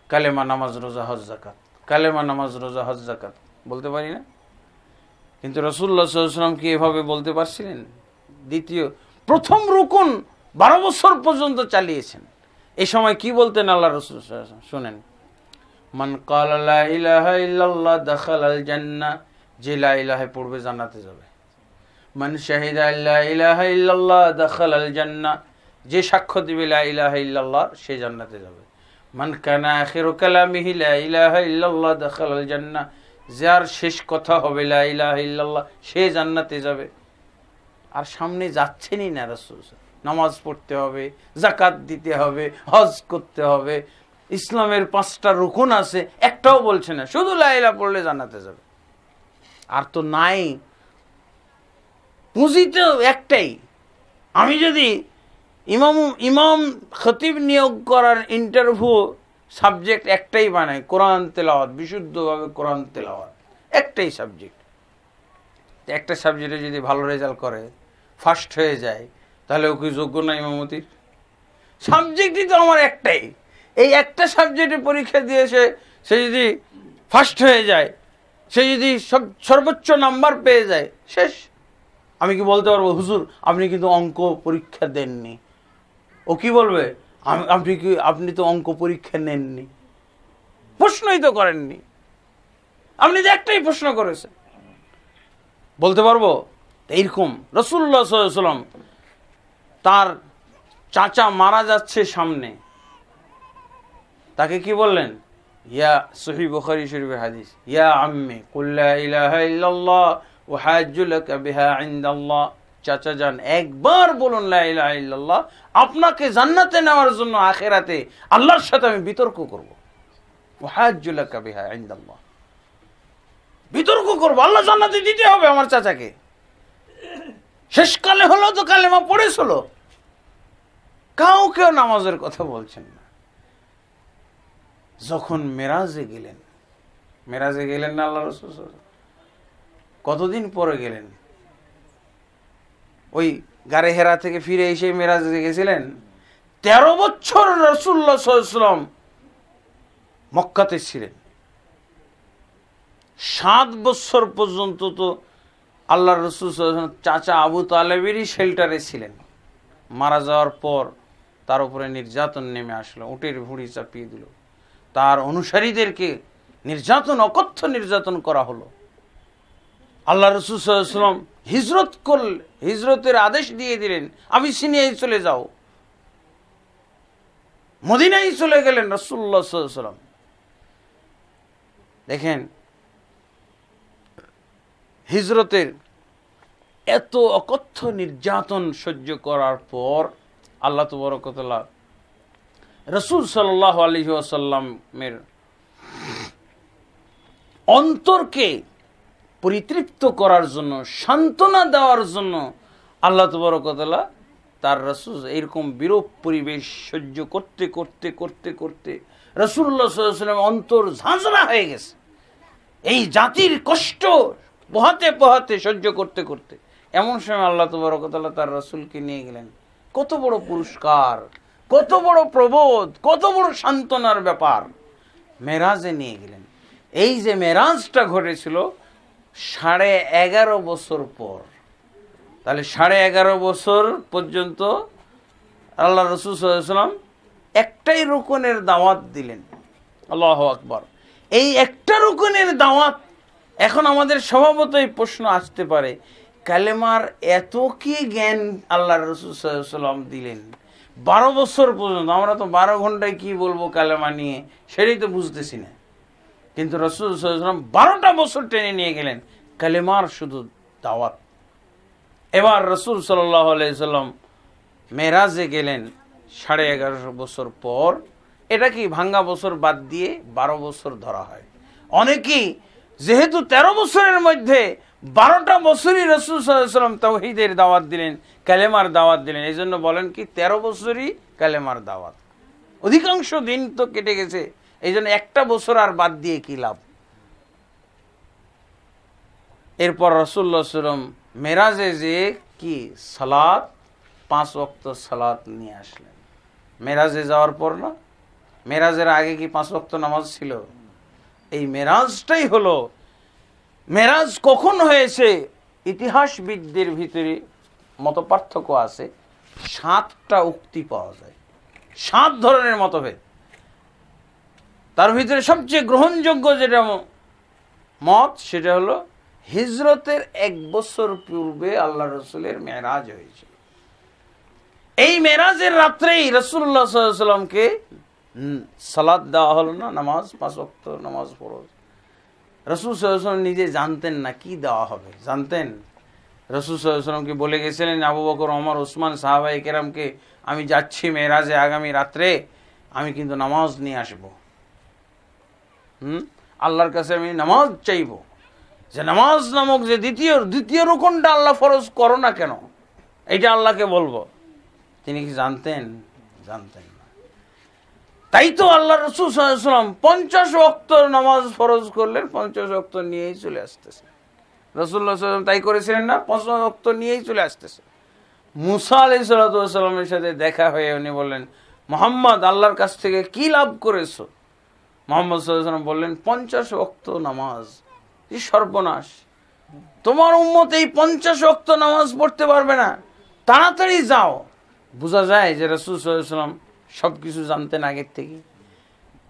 কালেমা, নামাজ, রোজা, হজ, যাকাত। কালেমা, নামাজ, রোজা, হজ, যাকাত বলতে পারি না? কিন্তু রাসূলুল্লাহ সাল্লাল্লাহু আলাইহি ওয়াসাল্লাম কি এভাবে বলতে পারছিলেন? প্রথম রুকন 12 বছর পর্যন্ত চালিয়েছেন। এই সময় কি বলতেন আল্লাহ রাসূল সাল্লাল্লাহু আলাইহি ওয়াসাল্লাম? শুনেন, মান ক্বালা লা ইলাহা ইল্লাল্লাহ দাখালাল জান্নাহ, যে লা ইলাহা পড়বে জান্নাতে যাবে। মান শাহিদা লা ইলাহা ইল্লাল্লাহ দাখালাল জান্নাহ, যে সাক্ষ্য দিবে লা ইলাহা ইল্লাল্লাহ সে জান্নাতে যাবে। মান কানা আখিরু কালামিহি লা ইলাহা ইল্লাল্লাহ দাখালাল জান্নাহ, যার শেষ কথা হবে লা ইলাহা ইল্লাল্লাহ সে জান্নাতে যাবে। আর সামনে যাচ্ছেনই না রাসূল, নামাজ পড়তে হবে, যাকাত দিতে হবে, হজ করতে হবে, ইসলামের 5টা রুকুন আছে, একটাও বলছে না, শুধু লা ইলাহা পড়লে জান্নাতে যাবে। আর তো নাই, পুঁজি তো একটাই। আমি যদি ইমাম খতিব নিয়োগ করার ইন্টারভিউ সাবজেক্ট একটাই বানাই, কোরআন তেলাওয়াত, বিশুদ্ধভাবে কোরআন তেলাওয়াত, একটাই সাবজেক্ট। একটা সাবজেক্টে যদি ভালো রেজাল্ট করে, ফার্স্ট হয়ে যায়, তাহলে ও কি যোগ্য না ইমামতির? সাবজেক্টই তো আমার একটাই, এই একটা সাবজেক্টে পরীক্ষা দিয়েছে, সে যদি ফার্স্ট হয়ে যায়, সে যদি সর্বোচ্চ নাম্বার পেয়ে যায়, শেষ। আমি কি বলতে পারবো হুজুর আপনি কিন্তু অঙ্ক পরীক্ষা দেননি? ও কি বলবে, আপনি তো অঙ্ক পরীক্ষা নেননি, প্রশ্নই তো করেননি, আপনি তো একটাই প্রশ্ন করেছেন। বলতে পারবো? এইরকম রাসূলুল্লাহ সাল্লাল্লাহু আলাইহি ওয়াসাল্লাম তার চাচা মারা যাচ্ছে সামনে, তাকে কি বললেন? ইয়া সহিহ বুখারী শরীফের হাদিস, ইয়া আম্মি কুল লা ইলাহা ইল্লাল্লাহ ওয়া হাজ্জু লাকা বিহা ইনদাল্লাহ। চাচা যান, একবার বলুন লা ইলাহা ইল্লাল্লাহ, আপনাকে জান্নাতে নেওয়ার জন্য আখিরাতে আল্লাহর সাথে আমি বিতর্ক করব। ওয়া হাজ্জু লাকা বিহা ইনদাল্লাহ, বিতর্ক করব, আল্লাহ জান্নাতে দিতে হবে আমার চাচাকে। শেষকালে হলো তো কালেমা পড়েছিল, কাউকে নামাজের কথা বলছেন না। যখন মেরাজে গেলেন না আল্লাহ রাসূল, কতদিন পরে গেলেন? ওই গারে হেরা থেকে ফিরে এসে মেরাজে গেছিলেন। 13 বছর রাসূলুল্লাহ সাল্লাল্লাহু আলাইহি ওয়াসাল্লাম মক্কাতে ছিলেন। 7 বছর পর্যন্ত তো আল্লাহ রাসূল সাল্লাল্লাহু আলাইহি ওয়াসাল্লাম চাচা আবু তালেবেরই শেল্টারে ছিলেন। মারা যাওয়ার পর তার উপরে নির্যাতন নেমে আসলো, উটের ভুঁড়ি চাপিয়ে দিল, তার অনুসারীদেরকে নির্যাতন, অকথ্য নির্যাতন করা হলো। আল্লাহ রাসূল সাল্লাল্লাহু আলাইহি ওয়াসাল্লাম হিজরত করলেন, হিজরতের আদেশ দিয়ে দিলেন, আবিসিনিয়ায় চলে যাও, মদিনায় চলে গেলেন রাসূলুল্লাহ সাল্লাল্লাহু আলাইহি ওয়াসাল্লাম। দেখেন হিজরতের এত অকথ্য নির্যাতন সহ্য করার পর আল্লাহ তাবারক ওয়া তাআলা রাসূল সাল্লাল্লাহু আলাইহি ওয়াসাল্লামের অন্তরকে পরিতৃপ্ত করার জন্য, সান্ত্বনা দেওয়ার জন্য আল্লাহ তাবারক ওয়া তাআলা তার রাসূল এরকম বিরূপ পরিবেশ সহ্য করতে করতে করতে করতে রাসূলুল্লাহ সাল্লাল্লাহু আলাইহি ওয়াসাল্লাম অন্তর ঝাঁঝরা হয়ে গেছে। এই জাতির কষ্ট পোহাতে পোহাতে সহ্য করতে করতে এমন সময় আল্লাহ তাবারক ওয়া তাআলা তার রাসূলকে নিয়ে গেলেন। কত বড় পুরস্কার, কত বড় প্রবোধ, কত বড় সান্ত্বনার ব্যাপার! মেরাজে নিয়ে গেলেন। এই যে মেরাজটা ঘটেছিল 11.5 বছর পর, তাহলে 11.5 বছর পর্যন্ত আল্লাহ রাসূল সাল্লাল্লাহু আলাইহি ওয়াসাল্লাম একটাই রুকুনের দাওয়াত দিলেন। আল্লাহু আকবার! এই একটা রুকুনের দাওয়াত। এখন আমাদের স্বভাবতই প্রশ্ন আসতে পারে, কালেমার এত কি জ্ঞান আল্লাহ রাসূল সাল্লাল্লাহু আলাইহি ওয়াসাল্লাম দিলেন 12 বছর পর্যন্ত? আমরা তো 12 ঘন্টায় কি বলবো কালেমা নিয়ে সেটাই তো বুঝতেছি না। কিন্তু রাসূল সাল্লাল্লাহু আলাইহি ওয়াসাল্লাম 12টা বছর টেনে নিয়ে গেলেন কালেমার শুধু দাওয়াত। এবার রাসূল সাল্লাল্লাহু আলাইহি ওয়াসাল্লাম মেরাজে গেলেন 11.5 বছর পর। এটা কি ভাঙ্গা বছর বাদ দিয়ে 12 বছর ধরা হয়। অনেকেই যেহেতু 13 বছরের মধ্যে 12টা বছরই রাসূল সাল্লাল্লাহু আলাইহি ওয়াসাল্লাম তাওহীদের দাওয়াত দিলেন, কালেমার দাওয়াত দিলেন, এই জন্য বলেন কি 13 বছরই কালেমার দাওয়াত। অধিকাংশ দিন তো কেটে গেছে, এই জন্য একটা বছর আর বাদ দিয়ে কি লাভ। এরপর রাসূলুল্লাহ সাল্লাল্লাহু আলাইহি ওয়াসাল্লাম মেরাজে যে কি সালাত, 5 ওয়াক্ত সালাত নিয়ে আসলেন। মেরাজে যাওয়ার পর না, মেরাজের আগে কি 5 ওয়াক্ত নামাজ ছিল? এই মেরাজটাই হলো। মেরাজ কখন হয়েছে ইতিহাসবিদদের ভিতরে মতপার্থক্য আছে। 7টা উক্তি পাওয়া যায়, 7 ধরনের মতভেদ। তার ভিতরে সবচেয়ে গ্রহণযোগ্য যেটা মত সেটা হলো হিজরতের 1 বছর পূর্বে আল্লাহ রাসূলের মেরাজ হয়েছিল। এই মেরাজের রাত্রেই রাসূলুল্লাহ সাল্লাল্লাহু আলাইহি ওয়াসাল্লামকে সালাত দেওয়া হলো না, নামাজ, 5 ওয়াক্ত নামাজ ফরজ। রাসূল সাল্লাল্লাহু আলাইহি ওয়াসাল্লাম নিজে জানতেন না কি দেওয়া হবে, জানতেন? রাসূল সাল্লাল্লাহু আলাইহি ওয়াসাল্লামকে বলে গেছিলেন আবু বকর, ওমর, ওসমান, সাহাবায়ে কেরামকে, আমি যাচ্ছি মেরাজে আগামী রাত্রে, আমি কিন্তু নামাজ নিয়ে আসব। আল্লাহর কাছে আমি নামাজ চাইব, যে নামাজ নামক যে দ্বিতীয় রুকনটা আল্লাহ ফরজ করো না কেন, এইটা আল্লাহকে বলবো। তিনি কি জানতেন? জানতেন না। তাই তো আল্লাহ রাসূল সাল্লাল্লাহু আলাইহি ওয়াসাল্লাম 50 ওয়াক্ত নামাজ ফরজ করলেন, 50 ওয়াক্ত নিয়েই চলে আসতেছে। রাসূলুল্লাহ সাল্লাল্লাহু আলাইহি ওয়াসাল্লাম তাই করেছিলেন না? 50 ওয়াক্ত নিয়েই চলে আসতেছে। মুসা আলাইহিস সালামের সাথে দেখা হয়ে উনি বললেন, মুহাম্মদ, আল্লাহর কাছ থেকে কি লাভ করেছো? মুহাম্মদ সাল্লাল্লাহু আলাইহি ওয়াসাল্লাম বললেন, 50 ওয়াক্ত নামাজ। কি সর্বনাশ, তোমার উম্মত এই 50 ওয়াক্ত নামাজ পড়তে পারবে না, তাড়াতাড়ি যাও। বোঝা যায় যে রাসূল সাল্লাল্লাহু আলাইহি ওয়াসাল্লাম সবকিছু জানতেন আগের থেকে।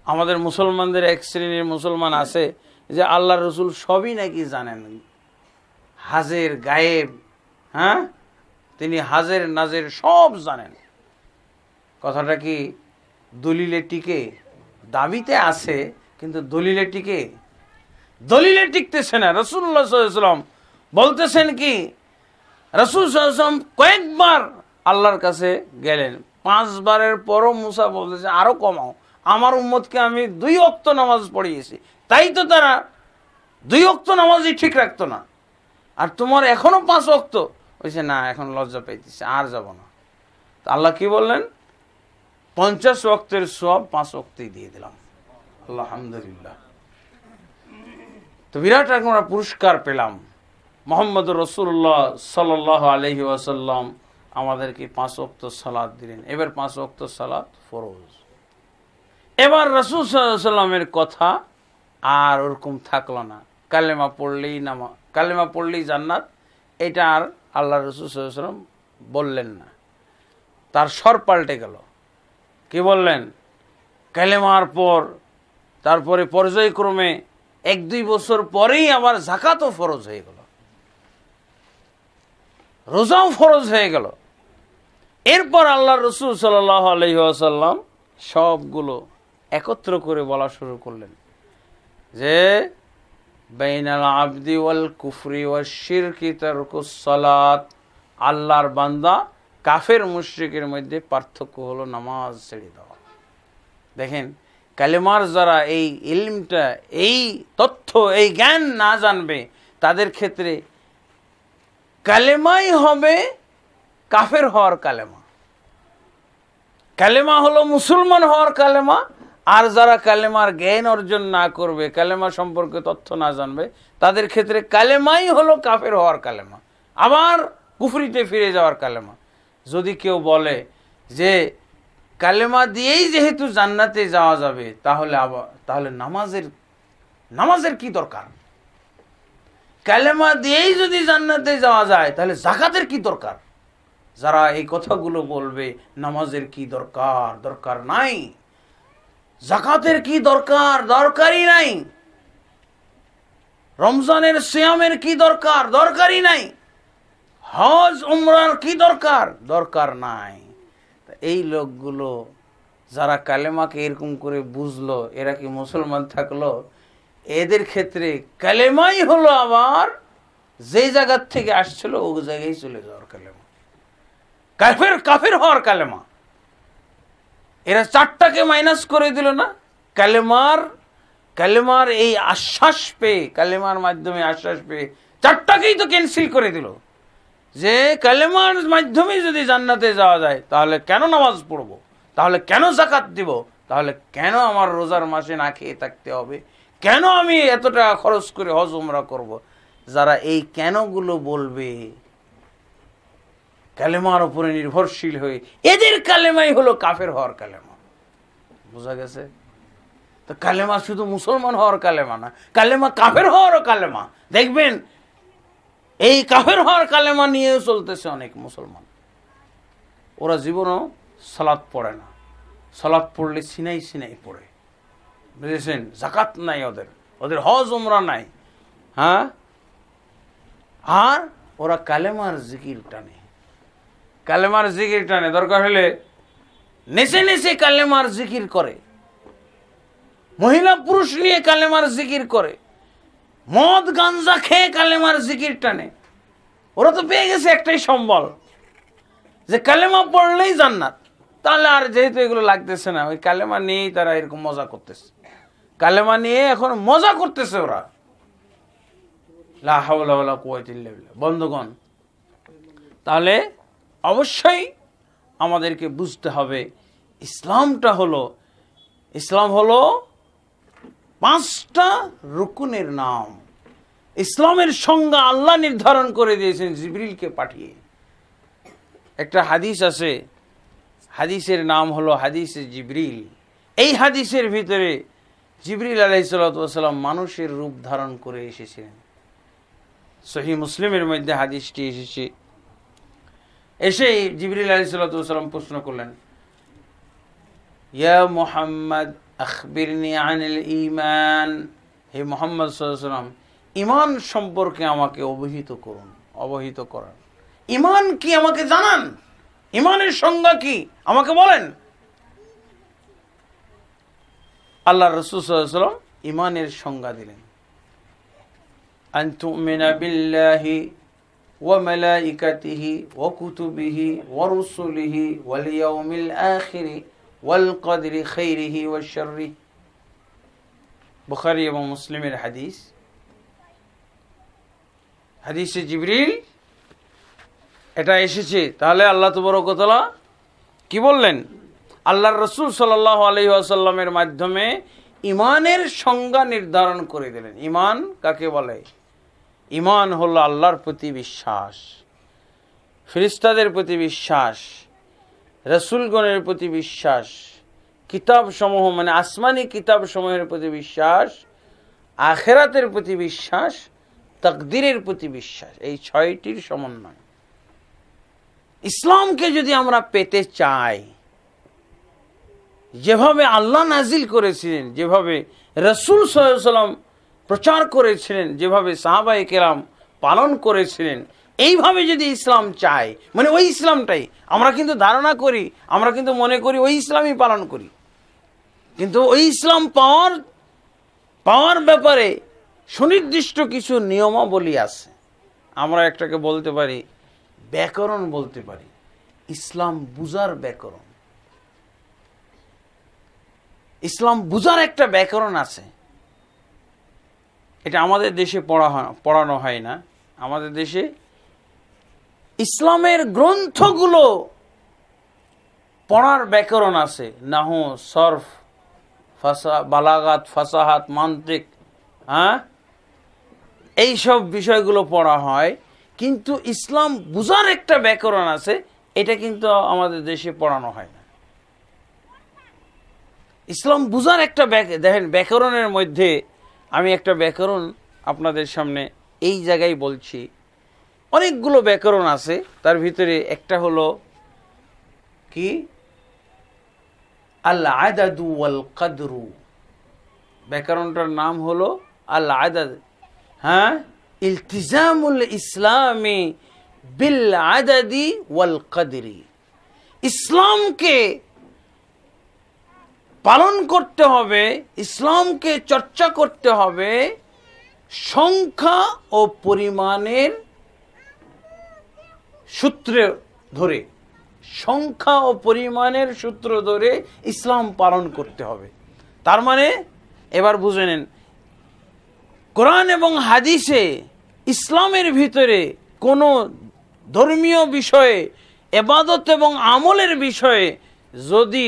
আমাদের মুসলমানদের এক শ্রেণীর মুসলমান আছে যে আল্লাহ রসুল সবই নাকি জানেন, হাজের গায়েব, হ্যাঁ, তিনি হাজের নাজের সব জানেন। কথাটা কি দলিলে টিকে? দাবিতে আছে কিন্তু দলিলে টিকে? দলিলে টিকতেছে না। রাসূলুল্লাহ সাল্লাল্লাহু আলাইহি ওয়াসাল্লাম বলতেছেন কি, রাসূল সাল্লাল্লাহু আলাইহি ওয়াসাল্লাম কয়েকবার আল্লাহর কাছে গেলেন, 5 বারের পরও মুসা বলতেছে আরো কমাও, আমার উম্মতকে আমি 2 ওয়াক্ত নামাজ পড়িয়েছি, তাই তো তারা 2 ওয়াক্ত নামাজই ঠিক রাখতো না, আর তোমার এখনো 5 ওয়াক্ত। বলছে না, এখন লজ্জা পাইতেছে, আর যাব না। তো আল্লাহ কি বললেন? 50 ওয়াক্তের সওয়াব 5 ওয়াক্তেই দিয়ে দিলাম। আলহামদুলিল্লাহ। তো বিরাট আমরা পুরস্কার পেলাম। মুহাম্মদুর রাসূলুল্লাহ সাল্লাল্লাহু আলাইহি ওয়াসাল্লাম আমাদেরকে 5 ওয়াক্ত সালাত দিলেন। এবার 5 ওয়াক্ত সালাত ফরজ। এবার রাসূল সাল্লাল্লাহু আলাইহি ওয়াসাল্লামের কথা আর ওরকম থাকলো না, কালেমা পড়লেই জান্নাত, এটা আর আল্লাহ রাসূল সাল্লাল্লাহু আলাইহি ওয়াসাল্লাম বললেন না। তার স্বর পাল্টে গেল। কি বললেন? কালেমার পর তারপরে পর্যায়ক্রমে 1-2 বছর পরেই আবার যাকাতও ফরজ হয়ে গেল, রোজাও ফরজ হয়ে গেল। এরপর আল্লাহ রাসূল সাল্লাল্লাহু আলাইহি ওয়াসাল্লাম সবগুলো একত্র করে বলা শুরু করলেন যে বাইনাল আবদি ওয়াল কুফরি ওয়াশ শিরকি তারকুস সালাত, আল্লাহর বান্দা কাফের মুশরিকের মধ্যে পার্থক্য হলো নামাজ ছেড়ে দেওয়া। দেখেন, কালেমার যারা এই ইলমটা, এই তথ্য, এই জ্ঞান না জানবে, তাদের ক্ষেত্রে কালেমাই হবে কাফের হওয়ার কালেমা। কালেমা হলো মুসলমান হওয়ার কালেমা। আর যারা কালেমার জ্ঞান অর্জন না করবে, কালেমা সম্পর্কে তথ্য না জানবে, তাদের ক্ষেত্রে কালেমাই হলো কাফের হওয়ার কালেমা, আবার কুফরিতে ফিরে যাওয়ার কালেমা। যদি কেউ বলে যে কালেমা দিয়েই যেহেতু জান্নাতে যাওয়া যাবে, তাহলে নামাজের কি দরকার? কালেমা দিয়েই যদি জান্নাতে যাওয়া যায়, তাহলে যাকাতের কি দরকার? যারা এই কথাগুলো বলবে, নামাজের কি দরকার? দরকার নাই। যাকাতের কি দরকার? দরকারই নাই। রমজানের সিয়ামের কি দরকার? দরকারই নাই। হজ উমরার কি দরকার? দরকার নাই। এই লোকগুলো যারা কালেমাকে এরকম করে বুঝলো, এরা কি মুসলমান থাকলো? এদের ক্ষেত্রে কালেমাই হলো আবার যে জায়গার থেকে আসছিল ওই জায়গায় চলে যাওয়ার কালেমা, কাফের হওয়ার কালেমা। এরা 4টাকে মাইনাস করে দিল না। কালেমার এই আশ্বাস পেয়ে, কালেমার মাধ্যমে আশ্বাস পেয়ে 4টাকেই তো ক্যান্সেল করে দিল। যে কালেমার মাধ্যমে যদি জান্নাতে যাওয়া যায়, তাহলে কেন নামাজ পড়বো? তাহলে কেন যাকাত দিব? তাহলে কেন আমার রোজার মাসে না খেয়ে থাকতে হবে? কেন আমি এত টাকা খরচ করে হজ উমরা করব? যারা এই কেনগুলো বলবে, কালেমার উপরে নির্ভরশীল হয়ে, এদের কালেমাই হলো কাফের হওয়ার কালেমা। বোঝা গেছে? তো কালেমা শুধু মুসলমান হওয়ার কালেমা না, কালেমা কাফের হওয়ারও কালেমা। দেখবেন এই কাফের হওয়ার কালেমা নিয়ে চলতেছে অনেক মুসলমান। ওরা জীবনও সালাত পড়ে না, সালাত পড়লে সিনাই পড়ে, বুঝেছেন? যাকাত নাই ওদের হজ উমরা নাই। হ্যাঁ, আর ওরা কালেমার জিকির টানে, কালেমার জিকির টানে, দরকার হলে নেচে নেচে কালেমার জিকির করে, মহিলা পুরুষ নিয়ে কালেমার জিকির করে, মদ গাঞ্জা খেয়ে কালেমার জিকির টানে। ওরা তো পেয়ে গেছে একটাই সম্বল, যে কালেমা পড়লেই জান্নাত। তাহলে আর যেহেতু এগুলো লাগতেছে না, ওই কালেমা নিয়েই তারা এরকম মজা করতেছে, কালেমা নিয়ে এখন মজা করতেছে ওরা। লা হাওলা ওয়ালা কুওয়াতা ইল্লা বিল্লাহ। বন্ধুগণ, তাহলে অবশ্যই আমাদেরকে বুঝতে হবে ইসলাম হলো 5টা রুকুনের নাম। ইসলামের সংজ্ঞা আল্লাহ নির্ধারণ করে দিয়েছেন জিবরিলকে পাঠিয়ে। একটা হাদিস আছে, হাদিসের নাম হলো হাদিসে জিবরিল। এই হাদিসের ভিতরে জিবরিল আলাইহিস সালাতু ওয়াস সালাম মানুষের রূপ ধারণ করে এসেছিলেন। সহিহ মুসলিমের মধ্যে হাদিসটি এসেছে। এসে জিবরিল আলাইহিস সালাতু ওয়াস সালাম প্রশ্ন করলেন, ইয়া মুহাম্মদ আখবিরনি আনিল ঈমান। হে মুহাম্মদ সাল্লাল্লাহু আলাইহি ওয়াসাল্লাম, ঈমান সম্পর্কে আমাকে অবহিত করান। ঈমান কি আমাকে জানান, ঈমানের সংজ্ঞা কি আমাকে বলেন। আল্লাহর রাসূল সাল্লাল্লাহু আলাইহি ওয়াসাল্লাম ঈমানের সংজ্ঞা দিলেন, আন তুমিনা বিল্লাহি ওয়া মালাইকাতিহি ওয়া কুতুবিহি ওয়া রুসুলিহি ওয়াল ইয়াউমিল আখির ওয়াল কদরি খাইরিহি ওয়া শাররিহি। বুখারী এবং মুসলিমের হাদিস। হাদিসে জিবরিল এটা এসেছে। তাহলে আল্লাহ তাবারক ওয়া তাআলা কি বললেন? আল্লাহর রাসূল সাল্লাল্লাহু আলাইহি ওয়াসাল্লামের মাধ্যমে ঈমানের সংজ্ঞা নির্ধারণ করে দিলেন। ঈমান কাকে বলে? ঈমান হলো আল্লাহর প্রতি বিশ্বাস, ফেরেশতাদের প্রতি বিশ্বাস, রাসূলগণের প্রতি বিশ্বাস, কিতাব সমূহ মানে আসমানি কিতাব সমূহের প্রতি বিশ্বাস, আখিরাতের প্রতি বিশ্বাস, তাকদীরের প্রতি বিশ্বাস। এই 6টির সমন্বয়। ইসলামকে যদি আমরা পেতে চাই, যেভাবে আল্লাহ নাজিল করেছিলেন, যেভাবে রাসূল সাল্লাল্লাহু আলাইহি ওয়াসাল্লাম প্রচার করেছিলেন, যেভাবে সাহাবায়ে কেরাম পালন করেছিলেন, এইভাবে যদি ইসলাম চাই, মানে ওই ইসলামটাই আমরা কিন্তু ধারণা করি, আমরা কিন্তু মনে করি ওই ইসলামই পালন করি, কিন্তু ওই ইসলাম পাওয়ার ব্যাপারে সুনির্দিষ্ট কিছু নিয়মাবলী আছে। আমরা একটাকে বলতে পারি ব্যাকরণ, বলতে পারি ইসলাম বুঝার ব্যাকরণ। ইসলাম বুঝার একটা ব্যাকরণ আছে। এটা আমাদের দেশে পড়ানো হয় না। আমাদের দেশে ইসলামের গ্রন্থগুলো পড়ার ব্যাকরণ আছে, নাহু, সরফ, বালাগাত, ফাসাহাত, মান্তিক, এইসব বিষয়গুলো পড়া হয়, কিন্তু ইসলাম বুঝার একটা ব্যাকরণ আছে, এটা কিন্তু আমাদের দেশে পড়ানো হয় না। ইসলাম বুঝার একটা দেখেন, ব্যাকরণের মধ্যে আমি একটা ব্যাকরণ আপনাদের সামনে এই জায়গায় বলছি। অনেকগুলো ব্যাকরণ আছে, তার ভিতরে একটা হলো কি আল আদাদু ওয়াল কদরু। ব্যাকরণটার নাম হলো আল আদাদ। ইলতিজামুল ইসলামি বিল আদাদি ওয়াল কদরি। ইসলামকে পালন করতে হবে, ইসলামকে চর্চা করতে হবে সংখ্যা ও পরিমাণের সূত্রে ধরে। সংখ্যা ও পরিমাণের সূত্র ধরে ইসলাম পালন করতে হবে। তার মানে এবার বুঝে নেন, কোরআন এবং হাদিসে ইসলামের ভিতরে কোনো ধর্মীয় বিষয়ে, ইবাদত এবং আমলের বিষয়ে যদি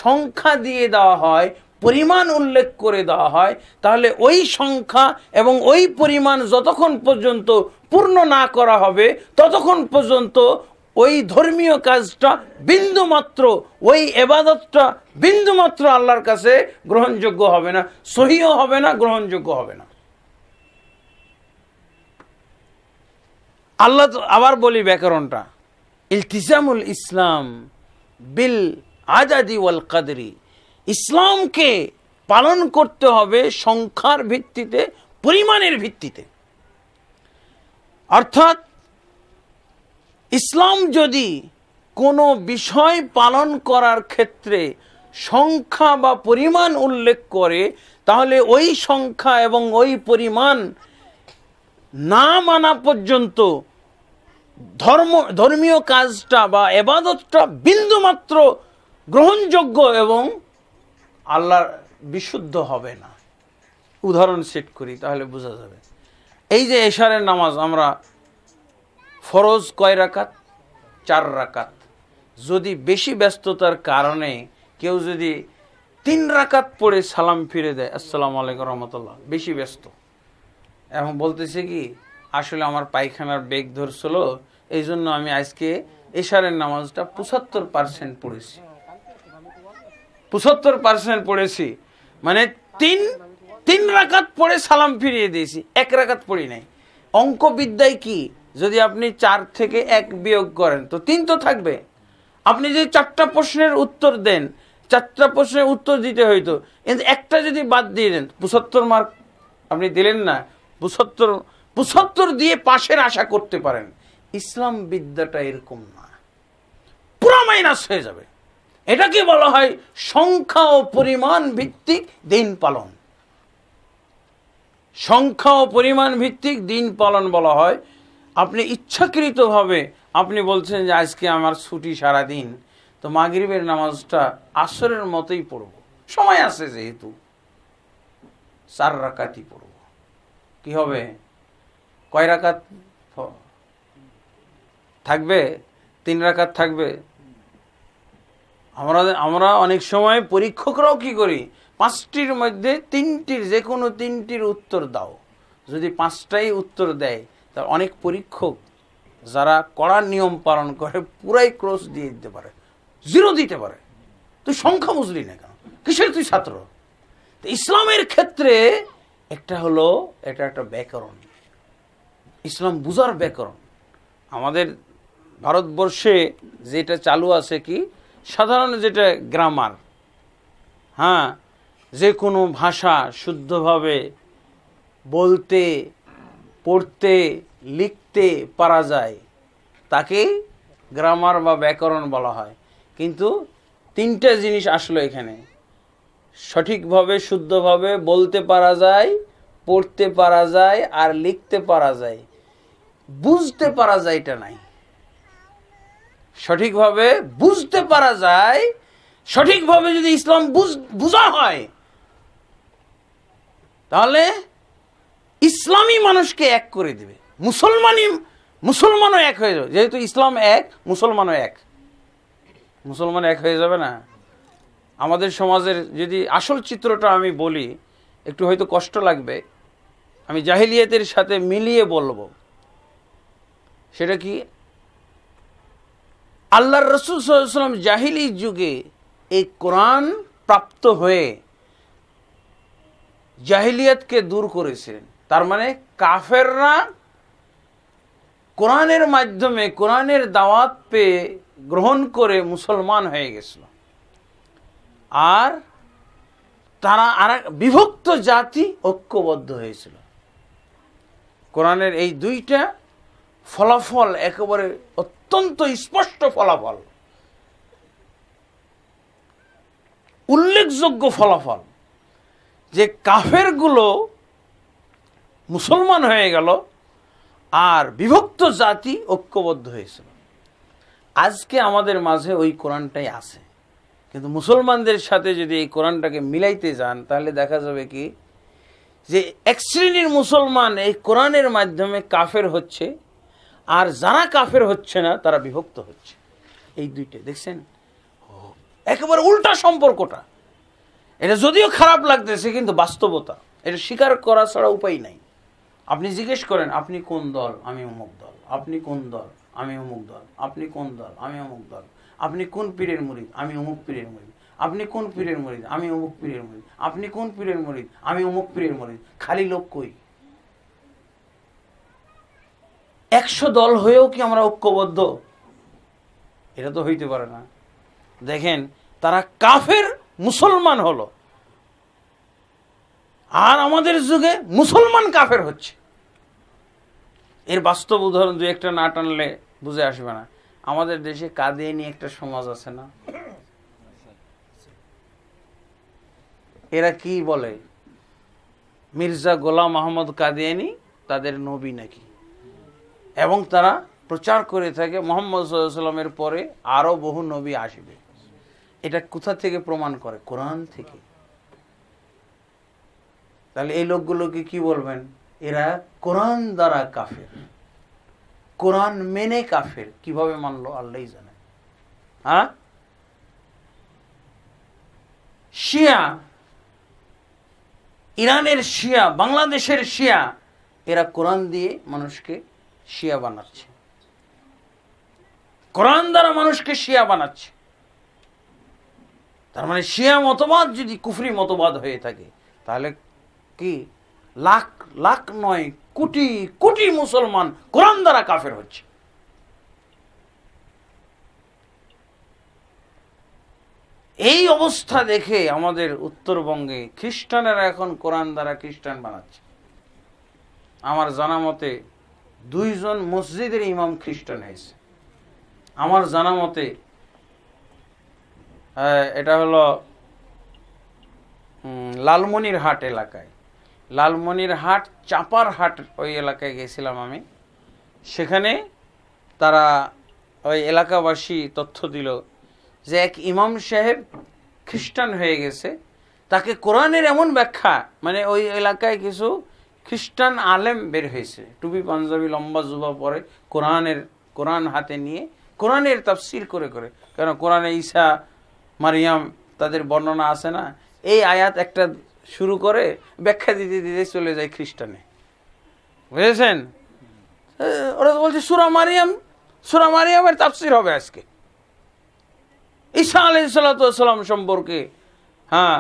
সংখ্যা দিয়ে দেওয়া হয়, পরিমাণ উল্লেখ করে দেওয়া হয়, তাহলে ওই সংখ্যা এবং ওই পরিমাণ যতক্ষণ পর্যন্ত পূর্ণ না করা হবে, ততক্ষণ পর্যন্ত ওই ধর্মীয় কাজটা বিন্দুমাত্র, ওই ইবাদতটা বিন্দুমাত্র আল্লাহর কাছে গ্রহণযোগ্য হবে না, সহিও হবে না, গ্রহণযোগ্য হবে না। আল্লাহ আবার বলি ব্যাকরণটা, ইলতিজামুল ইসলাম বিল আদাদি ওয়াল কদরি। ইসলামকে পালন করতে হবে সংখ্যার ভিত্তিতে, পরিমাণের ভিত্তিতে। অর্থাৎ ইসলাম যদি কোনো বিষয় পালন করার ক্ষেত্রে সংখ্যা বা পরিমাণ উল্লেখ করে, তাহলে ওই সংখ্যা এবং ওই পরিমাণ না মানা পর্যন্ত ধর্মীয় কাজটা বা ইবাদতটা বিন্দুমাত্র গ্রহণযোগ্য এবং আল্লাহর বিশুদ্ধ হবে না। উদাহরণ সেট করি তাহলে বোঝা যাবে। এই যে এশারের নামাজ আমরা ফরজ কয় রাকাত? 4 রাকাত। যদি বেশি ব্যস্ততার কারণে কেউ যদি 3 রাকাত পড়ে সালাম ফিরে দেয়, আসসালামু আলাইকুম রহমতুল্লাহ, বেশি ব্যস্ত, এখন বলতেছে কি আসলে আমার পায়খানার বেগ ধরছিল, এই জন্য আমি আজকে এশারের নামাজটা 75% পড়েছি, 75% পড়েছি, মানে তিন রাকাত পড়ে সালাম ফিরিয়ে দিয়েছি, 1 রাকাত পড়ি নাই। অঙ্কবিদ্যায় কি, যদি আপনি 4 থেকে 1 বিয়োগ করেন তো 3 তো থাকবে। আপনি যদি 4টা প্রশ্নের উত্তর দেন, 4টা প্রশ্নের উত্তর দিতে হইতো, কিন্তু একটা যদি বাদ দিয়ে দেন 75 মার্ক আপনি দিলেন না, 75 দিয়ে পাশের আশা করতে পারেন। ইসলাম বিদ্যাটা এরকম না, পুরো মাইনাস হয়ে যাবে। এটাকে বলা হয় সংখ্যা ও পরিমাণ ভিত্তিক দিন পালন। সংখ্যা ও পরিমাণ ভিত্তিক দিন পালন বলা হয়। আপনি ইচ্ছাকৃতভাবে আপনি বলছেন যে আজকে আমার ছুটি সারাদিন, তো মাগরিবের নামাজটা আসরের মতোই পড়ব, সময় আছে যেহেতু 4 রাকাতই পড়ব। কি হবে? কয় রাকাত থাকবে? 3 রাকাত থাকবে। আমরা অনেক সময় পরীক্ষকরাও কি করি, 5টির মধ্যে 3টির, যে কোনো 3টির উত্তর দাও। যদি 5টাই উত্তর দেয়, তার অনেক পরীক্ষক যারা কড়া নিয়ম পালন করে পুরাই ক্রস দিয়ে দিতে পারে, 0 দিতে পারে। তুই সংখ্যা বুঝলি না কেন? কিসের তুই ছাত্র? ইসলামের ক্ষেত্রে একটা হলো, এটা একটা ব্যাকরণ, ইসলাম বুঝার ব্যাকরণ। আমাদের ভারতবর্ষে যেটা চালু আছে কি, সাধারণ যেটা গ্রামার, হ্যাঁ, যে কোনো ভাষা শুদ্ধভাবে বলতে, পড়তে, লিখতে পারা যায় তাকে গ্রামার বা ব্যাকরণ বলা হয়। কিন্তু 3টা জিনিস আসলো এখানে, সঠিকভাবে শুদ্ধভাবে বলতে পারা যায়, পড়তে পারা যায় আর লিখতে পারা যায়, বুঝতে পারা যায় এটা নাই। সঠিকভাবে বুঝতে পারা যায়, সঠিকভাবে যদি ইসলাম বুঝা হয় তাহলে ইসলামই মানুষকে এক করে দিবে। মুসলমানও এক হয়ে যাবে, যেহেতু ইসলাম এক, মুসলমানও এক। মুসলমান এক হয়ে যাবে না? আমাদের সমাজের যদি আসল চিত্রটা আমি বলি, একটু হয়তো কষ্ট লাগবে, আমি জাহিলিয়াতের সাথে মিলিয়ে বলবো। সেটা কি, আল্লাহর রাসূল সাল্লাল্লাহু আলাইহি ওয়াসাল্লাম জাহিলি যুগে এই কোরআন প্রাপ্ত হয়ে জাহিলিয়াতকে দূর করেছিলেন। তার মানে কাফেররা কোরআনের মাধ্যমে, কোরআনের দাওয়াত পেয়ে গ্রহণ করে মুসলমান হয়ে গেছিল, আর তারা আর বিভক্ত জাতি ঐক্যবদ্ধ হয়েছিল। কোরআনের এই 2টা ফলাফল একেবারে অত্যন্ত স্পষ্ট ফলাফল, উল্লেখযোগ্য ফলাফল, যে কাফেরগুলো মুসলমান হয়ে গেল আর বিভক্ত জাতি ঐক্যবদ্ধ হয়েছিল। আজকে আমাদের মাঝে ওই কোরআনটাই আছে, কিন্তু মুসলমানদের সাথে যদি এই কোরআনটাকে মিলাইতে যান তাহলে দেখা যাবে কি, যে এক শ্রেণীর মুসলমান এই কোরআনের মাধ্যমে কাফের হচ্ছে, আর যারা কাফের হচ্ছে না তারা বিভক্ত হচ্ছে। এই 2টা দেখছেন, একেবারে উল্টা সম্পর্কটা। এটা যদিও খারাপ লাগতেছে, কিন্তু বাস্তবতা, এটা স্বীকার করা ছাড়া উপায় নাই। আপনি জিজ্ঞেস করেন, আপনি কোন দল? আমি অমুক দল। আপনি কোন দল? আমি অমুক দল। আপনি কোন দল? আমি অমুক দল। আপনি কোন পীরের মুরিদ? আমি অমুক পীরের মুরিদ। আপনি কোন পীরের মুরিদ? আমি অমুক পীরের মুরিদ। আপনি কোন পীরের মুরিদ? আমি অমুক পীরের মুরিদ। খালি লোক কই? 100 দল হয়েও কি আমরা ঐক্যবদ্ধ? এটা তো হইতে পারে না। দেখেন, তারা কাফের মুসলমান হলো, আর আমাদের যুগে মুসলমান কাফের হচ্ছে। এর বাস্তব উদাহরণ 2-1টা না টানলে বুঝে আসবে না। আমাদের দেশে কাদিয়ানী একটা সমাজ আছে না, এরা কি বলে মির্জা গোলাম আহমদ কাদিয়ানী তাদের নবী নাকি, এবং তারা প্রচার করে থাকে মুহাম্মদ সাল্লাল্লাহু আলাইহি ওয়াসাল্লামের পরে আরো বহু নবী আসবে। এটা কোথা থেকে প্রমাণ করে? কোরআন থেকে। তাহলে এই লোকগুলোকে কি বলবেন? এরা কোরআন দ্বারা কাফের, কোরআন মেনে কাফের। কিভাবে মানলো আল্লাহই জানে। হ্যাঁ, শিয়া, ইরানের শিয়া, বাংলাদেশের শিয়া, এরা কোরআন দিয়ে মানুষকে শিয়া বানাচ্ছে, কোরআন দ্বারা মানুষকে শিয়া বানাচ্ছে। তার মানে শিয়া মতবাদ যদি কুফরি মতবাদ হয়ে থাকে, তাহলে কি লাখ লাখ নয় কোটি কোটি মুসলমান কোরআন দ্বারা কাফের হচ্ছে। এই অবস্থা দেখে আমাদের উত্তরবঙ্গে খ্রিস্টানেরা এখন কোরআন দ্বারা খ্রিস্টান বানাচ্ছে। আমার জানা মতে 2 জন মসজিদের ইমাম খ্রিস্টান হয়েছে আমার জানা মতে। এটা হলো লালমনিরহাট এলাকায়, লালমনিরহাট চাপার হাট, ওই এলাকায় গেছিলাম আমি। সেখানে তারা ওই এলাকাবাসী তথ্য দিল যে এক ইমাম সাহেব খ্রিস্টান হয়ে গেছে, তাকে কোরআনের এমন ব্যাখ্যা, মানে ওই এলাকায় কিছু খ্রিস্টান আলেম বের হয়েছে, টুপি পাঞ্জাবি লম্বা জুবা পরে, কোরআন হাতে নিয়ে কোরআনের তাফসীর করে করে। কারণ কোরআনে ঈসা মারিয়াম তাদের বর্ণনা আছে না, এই আয়াত একটা শুরু করে ব্যাখ্যা দিতে দিতে চলে যায় খ্রিস্টানে, বুঝেছেন? ওরা বলছে সূরা মারিয়ামের তাফসীর হবে আজকে, ঈসা আলাইহিস সালাতু ওয়াস সালাম সম্পর্কে। হ্যাঁ,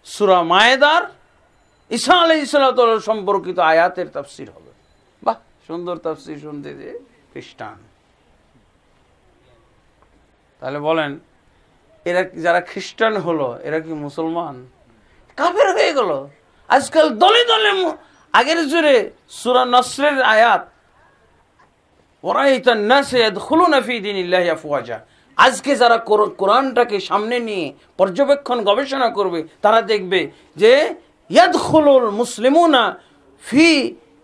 সূরা মায়েদার ঈসা আলাইহিস সালাতু ওয়াস সালাম সম্পর্কিত আয়াতের তাফসীর হবে। বাহ, সুন্দর তাফসীর শুনতে যে খ্রিস্টান। তাহলে বলেন, এরা যারা খ্রিস্টান হলো এরা কি মুসলমান? কাফের হয়ে গেল। আজকাল দলে দলে, আগের জোরে সূরা নসরের আয়াত, ওয়ারাইতান নাস ইয়াদখুলুনা ফি দীনিল্লাহি আফওয়াজা। আজকে যারা কোরআনটাকে সামনে নিয়ে পর্যবেক্ষণ গবেষণা করবে, তারা দেখবে যে ইয়াদখুলুল মুসলিমুনা ফি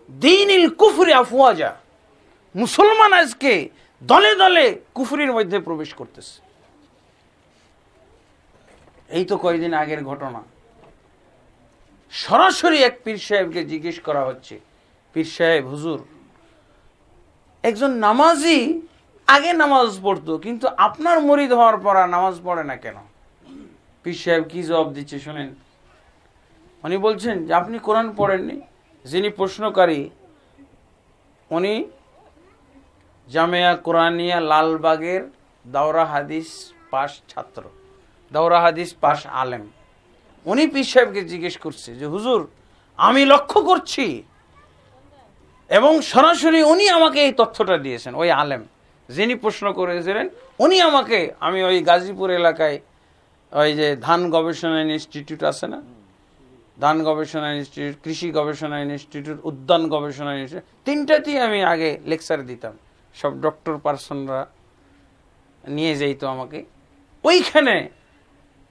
দীনিল কুফরি আফওয়াজা। মুসলমান আজকে দলে দলে কুফরির মধ্যে প্রবেশ করতেছে। এই তো কয়েকদিন আগের ঘটনা। সরাসরি এক পীর সাহেবকে জিজ্ঞেস করা হচ্ছে, পীর সাহেব হুজুর, একজন নামাজি আগে নামাজ পড়তো, কিন্তু আপনার মুরিদ হওয়ার পর নামাজ পড়ে না কেন? পীর সাহেব কি জবাব দিচ্ছে শুনেন। উনি বলছেন যে আপনি কোরআন পড়েননি। যিনি প্রশ্নকারী উনি জামিয়া কোরআনিয়া লালবাগের দাওরা হাদিস পাশ ছাত্র, দাওরা হাদিস পাশ আলেম। উনি পীর সাহেবকে জিজ্ঞেস করছে যে হুজুর, আমি লক্ষ্য করছি, এবং সরাসরি উনি আমাকে এই তথ্যটা দিয়েছেন, ওই আলেম যিনি প্রশ্ন করেছিলেন উনি আমাকে, আমি ওই গাজীপুর এলাকায় ওই যে ধান গবেষণা ইনস্টিটিউট আছে না, ধান গবেষণা ইনস্টিটিউট, কৃষি গবেষণা ইনস্টিটিউট, উদ্যান গবেষণা ইনস্টিটিউট, তিনটাতেই আমি আগে লেকচার দিতাম। সব ডক্টর পার্সনরা নিয়ে যাইত আমাকে। ওইখানে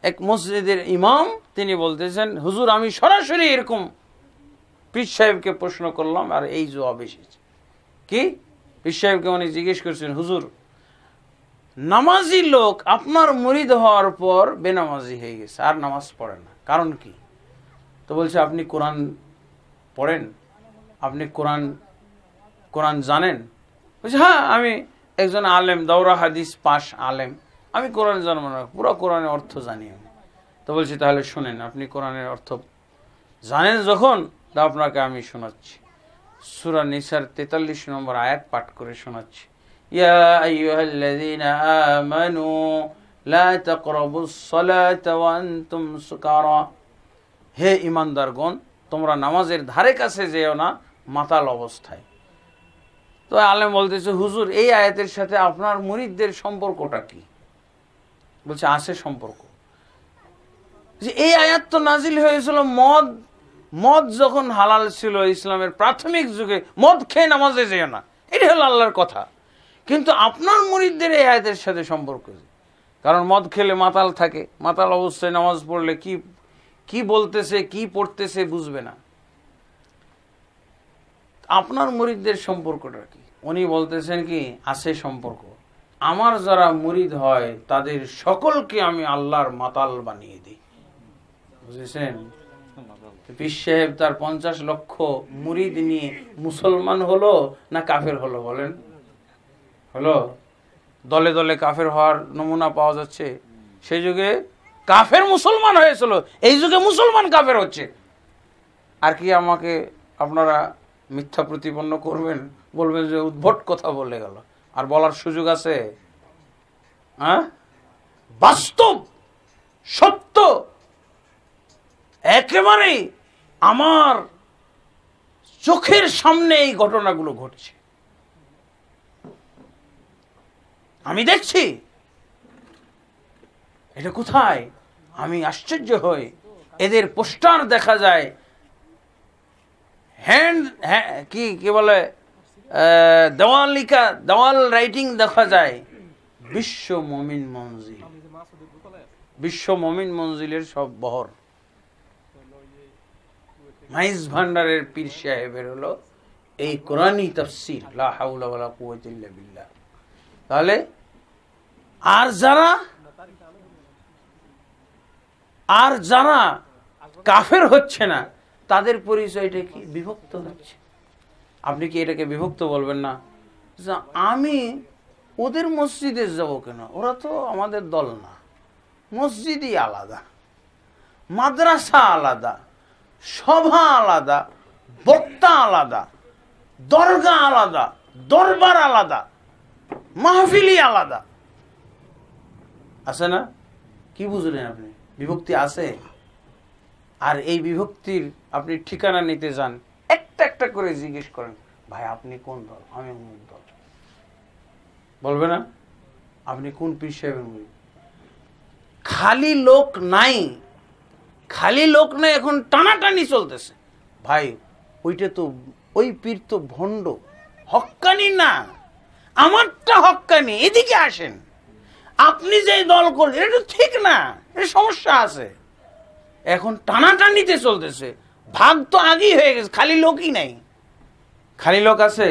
এক মসজিদের ইমাম তিনি বলতেছেন, হুজুর আমি সরাসরি এরকম পীর সাহেবকে প্রশ্ন করলাম আর এই জবাব এসেছে। কি? পীর সাহেবকে উনি জিজ্ঞেস করছেন, হুজুর নামাজি লোক আপনার মুরিদ হওয়ার পর বেনামাজি হয়ে গেছে, আর নামাজ পড়ে না, কারণ কি? তো বলছে আপনি কোরআন পড়েন, আপনি কোরআন জানেন? বলছে হ্যাঁ, আমি একজন আলেম, দাওরা হাদিস পাশ আলেম, আমি কোরআন জানবো না, পুরো কোরআনের অর্থ জানি আমি। তো বলছি তাহলে শুনেন, আপনি কোরআনের অর্থ জানেন যখন, তা আপনাকে আমি শোনাচ্ছি। সূরা নিসার 43 নম্বর আয়াত পাঠ করে শোনাচ্ছি। ইয়া আইয়ুহাল্লাযীনা আমানু লা তাকরাবুস সালাতা ওয়া আনতুম সুকারা। হে ঈমানদারগণ, তোমরা নামাজের ধারে কাছে যেও না মাতাল অবস্থায়। তো আলেম বলতেছে, হুজুর এই আয়াতের সাথে আপনার মুরিদদের সম্পর্কটা কি? বলছে আছে সম্পর্ক। যে এই আয়াত তো নাজিল হয়েছিল মদ যখন হালাল ছিল ইসলামের প্রাথমিক যুগে, মদ খেয়ে নামাজে যেও না, এটা হলো আল্লাহর কথা। কিন্তু আপনার মুরিদদের এই আয়াতের সাথে সম্পর্ক, কারণ মদ খেলে মাতাল থাকে, মাতাল অবস্থায় নামাজ পড়লে কি বলতেছে কি পড়তেছে বুঝবে না। আপনার মুরিদদের সম্পর্কটা কি? উনি বলতেছেন কি আছে সম্পর্ক, আমার যারা মুরিদ হয় তাদের সকলকে আমি আল্লাহর মাতাল বানিয়ে দিই। বুঝেছেন? পীর সাহেব তার 50 লক্ষ মুরিদ নিয়ে মুসলমান হলো না কাফের হলো বলেন? হলো। দলে দলে কাফের হওয়ার নমুনা পাওয়া যাচ্ছে। সেই যুগে কাফের মুসলমান হয়েছিল, এই যুগে মুসলমান কাফের হচ্ছে। আর কি আমাকে আপনারা মিথ্যা প্রতিপন্ন করবেন, বলবেন যে উদ্ভট কথা বলে গেল? আর বলার সুযোগ আছে? হ্যাঁ, বাস্তব সত্য একেবারে আমার চোখের সামনে এই ঘটনাগুলো ঘটছে, আমি দেখছি। এটা কোথায়? আমি আশ্চর্য হই। এদের পোস্টার দেখা যায়, কি বলে, দেওয়াল রাইটিং দেখা যায়, বিশ্ব মমিন মঞ্জিল, বিশ্ব মমিন মঞ্জিলের সব বহর। মাইজ ভান্ডারের পীর সাহেবের হলো এই কোরআনী তাফসীর, লা হাওলা ওয়ালা কুওয়াতা ইল্লা বিল্লাহ। তাহলে আর যারা কাফের হচ্ছে না তাদের পরিচয়টা কি? বিভক্ত হচ্ছে। আপনি কি এটাকে বিভক্ত বলবেন না? আমি ওদের মসজিদে যাব কেন? ওরা তো আমাদের দল না। মসজিদই আলাদা, মাদ্রাসা আলাদা, সভা আলাদা, বক্তা আলাদা, দরগা আলাদা, দরবার আলাদা, মাহফিলি আলাদা। আছে না? কি বুঝলেন আপনি? বিভক্তি আছে। আর এই বিভক্তির আপনি ঠিকানা নিতে যান, একটা একটা করে জিজ্ঞেস করেন, ভাই আপনি কোন দল? আমি অমুক দল। বলবে না? আপনি কোন পীর সাহেবের মুরিদ? খালি লোক নাই, খালি লোক নাই, এখন টানাটানি চলতেছে। ভাই ওইটা তো, ওই পীর তো ভণ্ড, হক্কানি না, আমারটা হক্কানি, এদিকে আসেন। আপনি যে দল করলেন এটা ঠিক না, এটা সমস্যা আছে। এখন টানাটানিতে চলতেছে, ভাগ তো আগেই হয়ে গেছে, খালি লোকই নাই। খালি লোক আছে।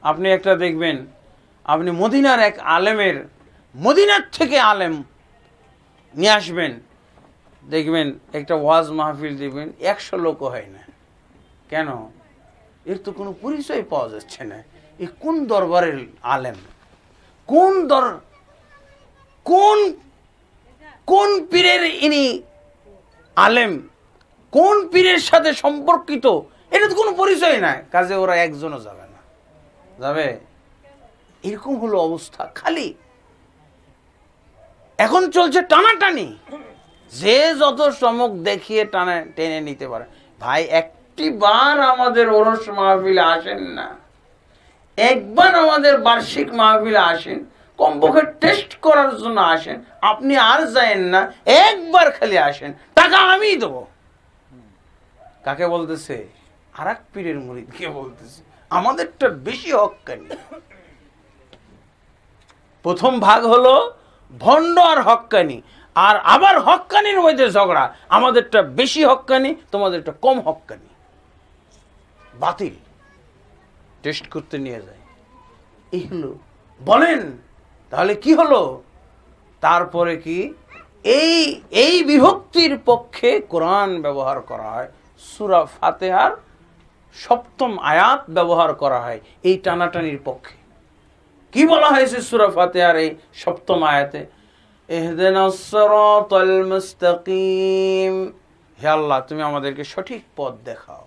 আপনি একটা দেখবেন, আপনি মদিনার এক আলেমের, মদিনার থেকে আলেম নিয়ে আসবেন, দেখবেন একটা ওয়াজ মাহফিল দিবেন, 100 লোকও হয় না। কেন? এর তো কোনো পরিচয় পাওয়া যাচ্ছে না। এ কোন দরবারের আলেম, কোন পীরের ইনি আলেম, কোন পীরের সাথে সম্পর্কিত, এটা তো কোনো পরিচয় নাই। কাজে ওরা একজনও যাবে না। যাবে? এরকম হলো অবস্থা। খালি এখন চলছে টানাটানি, যে যত চমক দেখিয়ে টেনে নিতে পারে। ভাই একটি বার আমাদের ওরস মাহফিলে আসেন না, একবার আমাদের বার্ষিক মাহফিলে আসেন, কমপক্ষে টেস্ট করার জন্য আসেন। আপনি আর যায়েন না, একবার খালি আসেন, টাকা আমি দেবো। কাকে বলতেছে? আর এক পীরের মুরিদকে বলতেছে। আমাদেরটা বেশি হক্কানি। প্রথম ভাগ হলো ভণ্ড আর হক্কানি, আর আবার হক্কানির মধ্যে ঝগড়া, আমাদেরটা বেশি হক্কানি, তোমাদেরটা কম হক্কানি। বাতিল, টেস্ট করতে নিয়ে যায়। এই হলো। বলেন তাহলে কি হলো? তারপরে কি এই বিভক্তির পক্ষে কোরআন ব্যবহার করা হয়, সূরা ফাতিহার 7ম আয়াত ব্যবহার করা হয় এই টানাটানির পক্ষে। কি বলা হয়েছে সূরা ফাতিহার এই 7ম আয়াতে? ইহদিনাস সিরাতাল মুস্তাকিম, হে আল্লাহ তুমি আমাদেরকে সঠিক পথ দেখাও।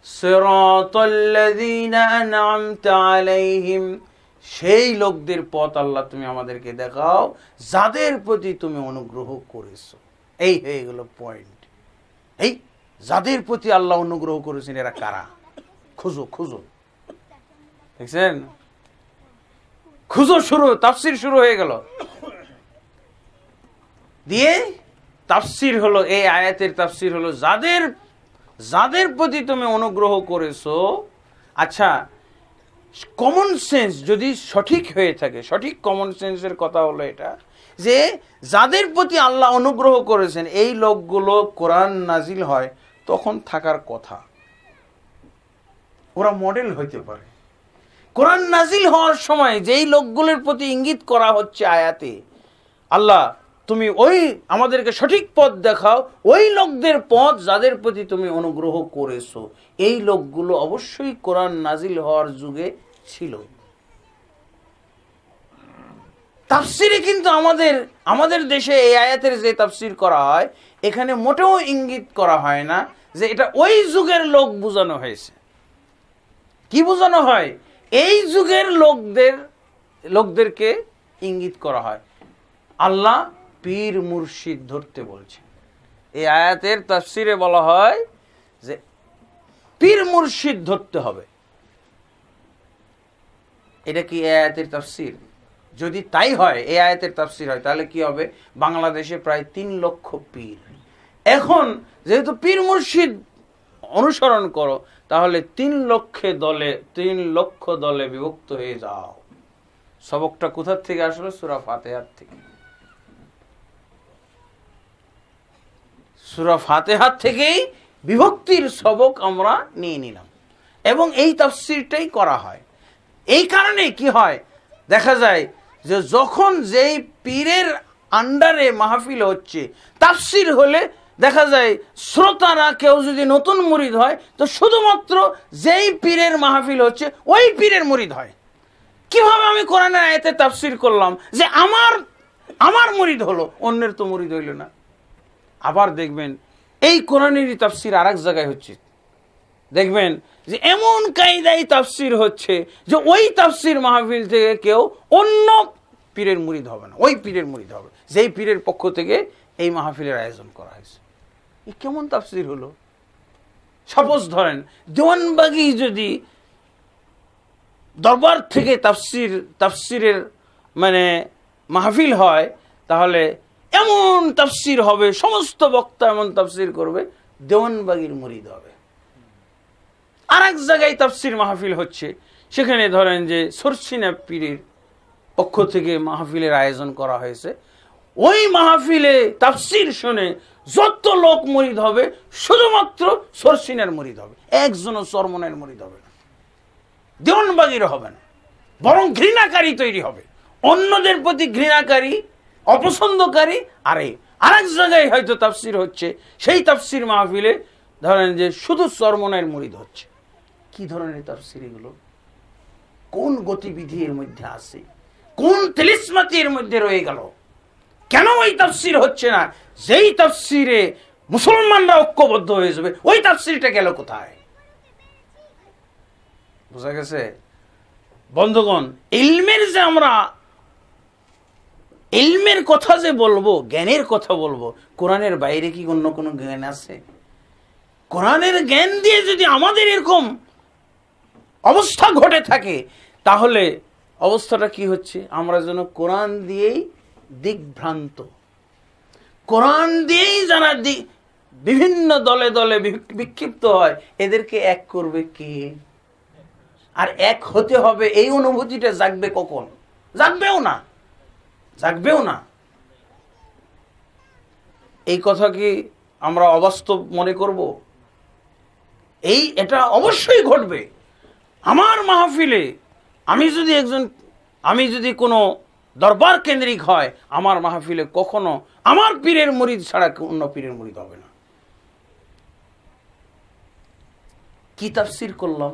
সিরাতাল্লাযীনা আন'আমতা আলাইহিম, সেই লোকদের পথ আল্লাহ তুমি আমাদেরকে দেখাও যাদের প্রতি তুমি অনুগ্রহ করেছো। এই হয়ে গেল পয়েন্ট। এই যাদের প্রতি আল্লাহ অনুগ্রহ করেছেন এরা কারা? খুঁজো খুঁজো, দেখছেন? খুঁজো, শুরু, তাফসীর শুরু হয়ে গেল। দিয়ে তাফসীর হলো, এই আয়াতের তাফসীর হলো যাদের প্রতি তুমি অনুগ্রহ করেছো। আচ্ছা, কমন সেন্স যদি সঠিক হয়ে থাকে, সঠিক কমন সেন্সের কথা হলো এটা যে যাদের প্রতি আল্লাহ অনুগ্রহ করেছেন এই লোকগুলো কোরআন নাজিল হয় তখন থাকার কথা, ওরা মডেল হইতে পারে। কোরআন নাজিল হওয়ার সময় যেই লোকগুলোর প্রতি ইঙ্গিত করা হচ্ছে আয়াতে, আল্লাহ তুমি ওই আমাদেরকে সঠিক পথ দেখাও, ওই লোকদের পথ যাদের প্রতি তুমি অনুগ্রহ করেছো, এই লোকগুলো অবশ্যই কোরআন নাজিল হওয়ার যুগে ছিল। তাফসিরে কিন্তু আমাদের দেশে এই আয়াতের যে তাফসির করা হয় এখানে মোটেও ইঙ্গিত করা হয় না যে এটা ওই যুগের লোক বোঝানো হয়েছে। কি বোঝানো হয়? এই যুগের লোকদেরকে ইঙ্গিত করা হয়। আল্লাহ পীর মুর্শিদ ধরতে বলছেন। এই আয়াতের তাফসিরে বলা হয় যে পীর মুর্শিদ ধরতে হবে। এটা কি এই আয়াতের তাফসির? যদি তাই হয়, এই আয়াতের তাফসির হয়, তাহলে কি হবে? বাংলাদেশে প্রায় 3 লক্ষ পীর। এখন যেহেতু পীর মুর্শিদ অনুসরণ করো, তাহলে 3 লক্ষ দলে বিভক্ত হয়ে যাও। সবকটা কোথা থেকে আসলো? সূরা ফাতিহার থেকে। সূরা ফাতিহার থেকেই বিভক্তির সবক আমরা নিয়ে নিলাম এবং এই তাফসিরটাই করা হয়। এই কারণে কি হয়, দেখা যায় যে যখন যেই পীরের আন্ডারে মাহফিল হচ্ছে, তাফসির হলে দেখা যায় শ্রোতারা কেউ যদি নতুন মুরিদ হয় তো শুধুমাত্র যেই পীরের মাহফিল হচ্ছে ওই পীরের মুরিদ হয়। কিভাবে আমি কোরআনের আয়াতে তাফসির করলাম যে আমার মুরিদ হলো, অন্যের তো মুরিদ হইল না। আবার দেখবেন এই কোরআনেরই তাফসির আরেক জায়গায় হচ্ছে, দেখবেন যে এমন কায়দায় তাফসির হচ্ছে যে ওই তাফসির মাহফিল থেকে কেউ অন্য পীরের মুরিদ হবে না, ওই পীরের মুরিদ হবে যেই পীরের পক্ষ থেকে এই মাহফিলের আয়োজন করা হয়েছে। এই কেমন তাফসির হলো? সাপোজ ধরেন দেওয়ানবাগী যদি দরবার থেকে তাফসিরের মানে মাহফিল হয়, তাহলে এমন তাফসির হবে, সমস্ত বক্তা এমন তাফসির করবে, দেওয়ানবাগীর মুরিদ হবে। আর এক জায়গায় তাফসির মাহফিল হচ্ছে, সেখানে ধরেন যে সরসিনা পীরের পক্ষ থেকে মাহফিলের আয়োজন করা হয়েছে, ওই মাহফিলে তাফসির শুনে যত লোক মুরিদ হবে শুধুমাত্র সরসিনার মুরিদ হবে, একজনও চরমনের মুরিদ হবে না, দেওয়ানবাগীর হবে না, বরং ঘৃণাকারী তৈরি হবে, অন্যদের প্রতি ঘৃণাকারী, অপছন্দকারী। আরেক জায়গায় হয়তো তাফসির হচ্ছে, সেই তাফসির মাহফিলে ধরেন যে শুধু চরমনের মুরিদ হচ্ছে। কি ধরনের তাফসির এগুলো? কোন গতিবিধি এর মধ্যে আছে? কোন তিলিস্মাতি এর মধ্যে রয়ে গেল? কেন ওই তাফসির হচ্ছে না? যেই তাফসিরে মুসলমানরা ঐক্যবদ্ধ হয়ে যাবে, ওই তাফসিরটা গেল কোথায়? বুঝা গেছে বন্ধুগণ? ইলমের কথা যে বলবো, জ্ঞানের কথা বলবো, কোরআনের বাইরে কি অন্য কোনো জ্ঞান আছে? কোরআনের জ্ঞান দিয়ে যদি আমাদের এরকম অবস্থা ঘটে থাকে, তাহলে অবস্থাটা কি হচ্ছে? আমরা যেন কোরআন দিয়েই দিকভ্রান্ত, কোরআন দিয়েই যারা বিভিন্ন দলে দলে বিক্ষিপ্ত হয়, এদেরকে এক করবে কে? আর এক হতে হবে, এই অনুভূতিটা জাগবে কখন? জাগবেও না। এই কথা কি আমরা অবাস্তব মনে করব? এটা অবশ্যই ঘটবে। আমার মাহফিলে আমি যদি কোনো দরবার কেন্দ্রিক হয়, আমার মাহফিলে কখনো আমার পীরের মুরিদ ছাড়া অন্য পীরের মুরিদ হবে না। কি তাফসির করলাম?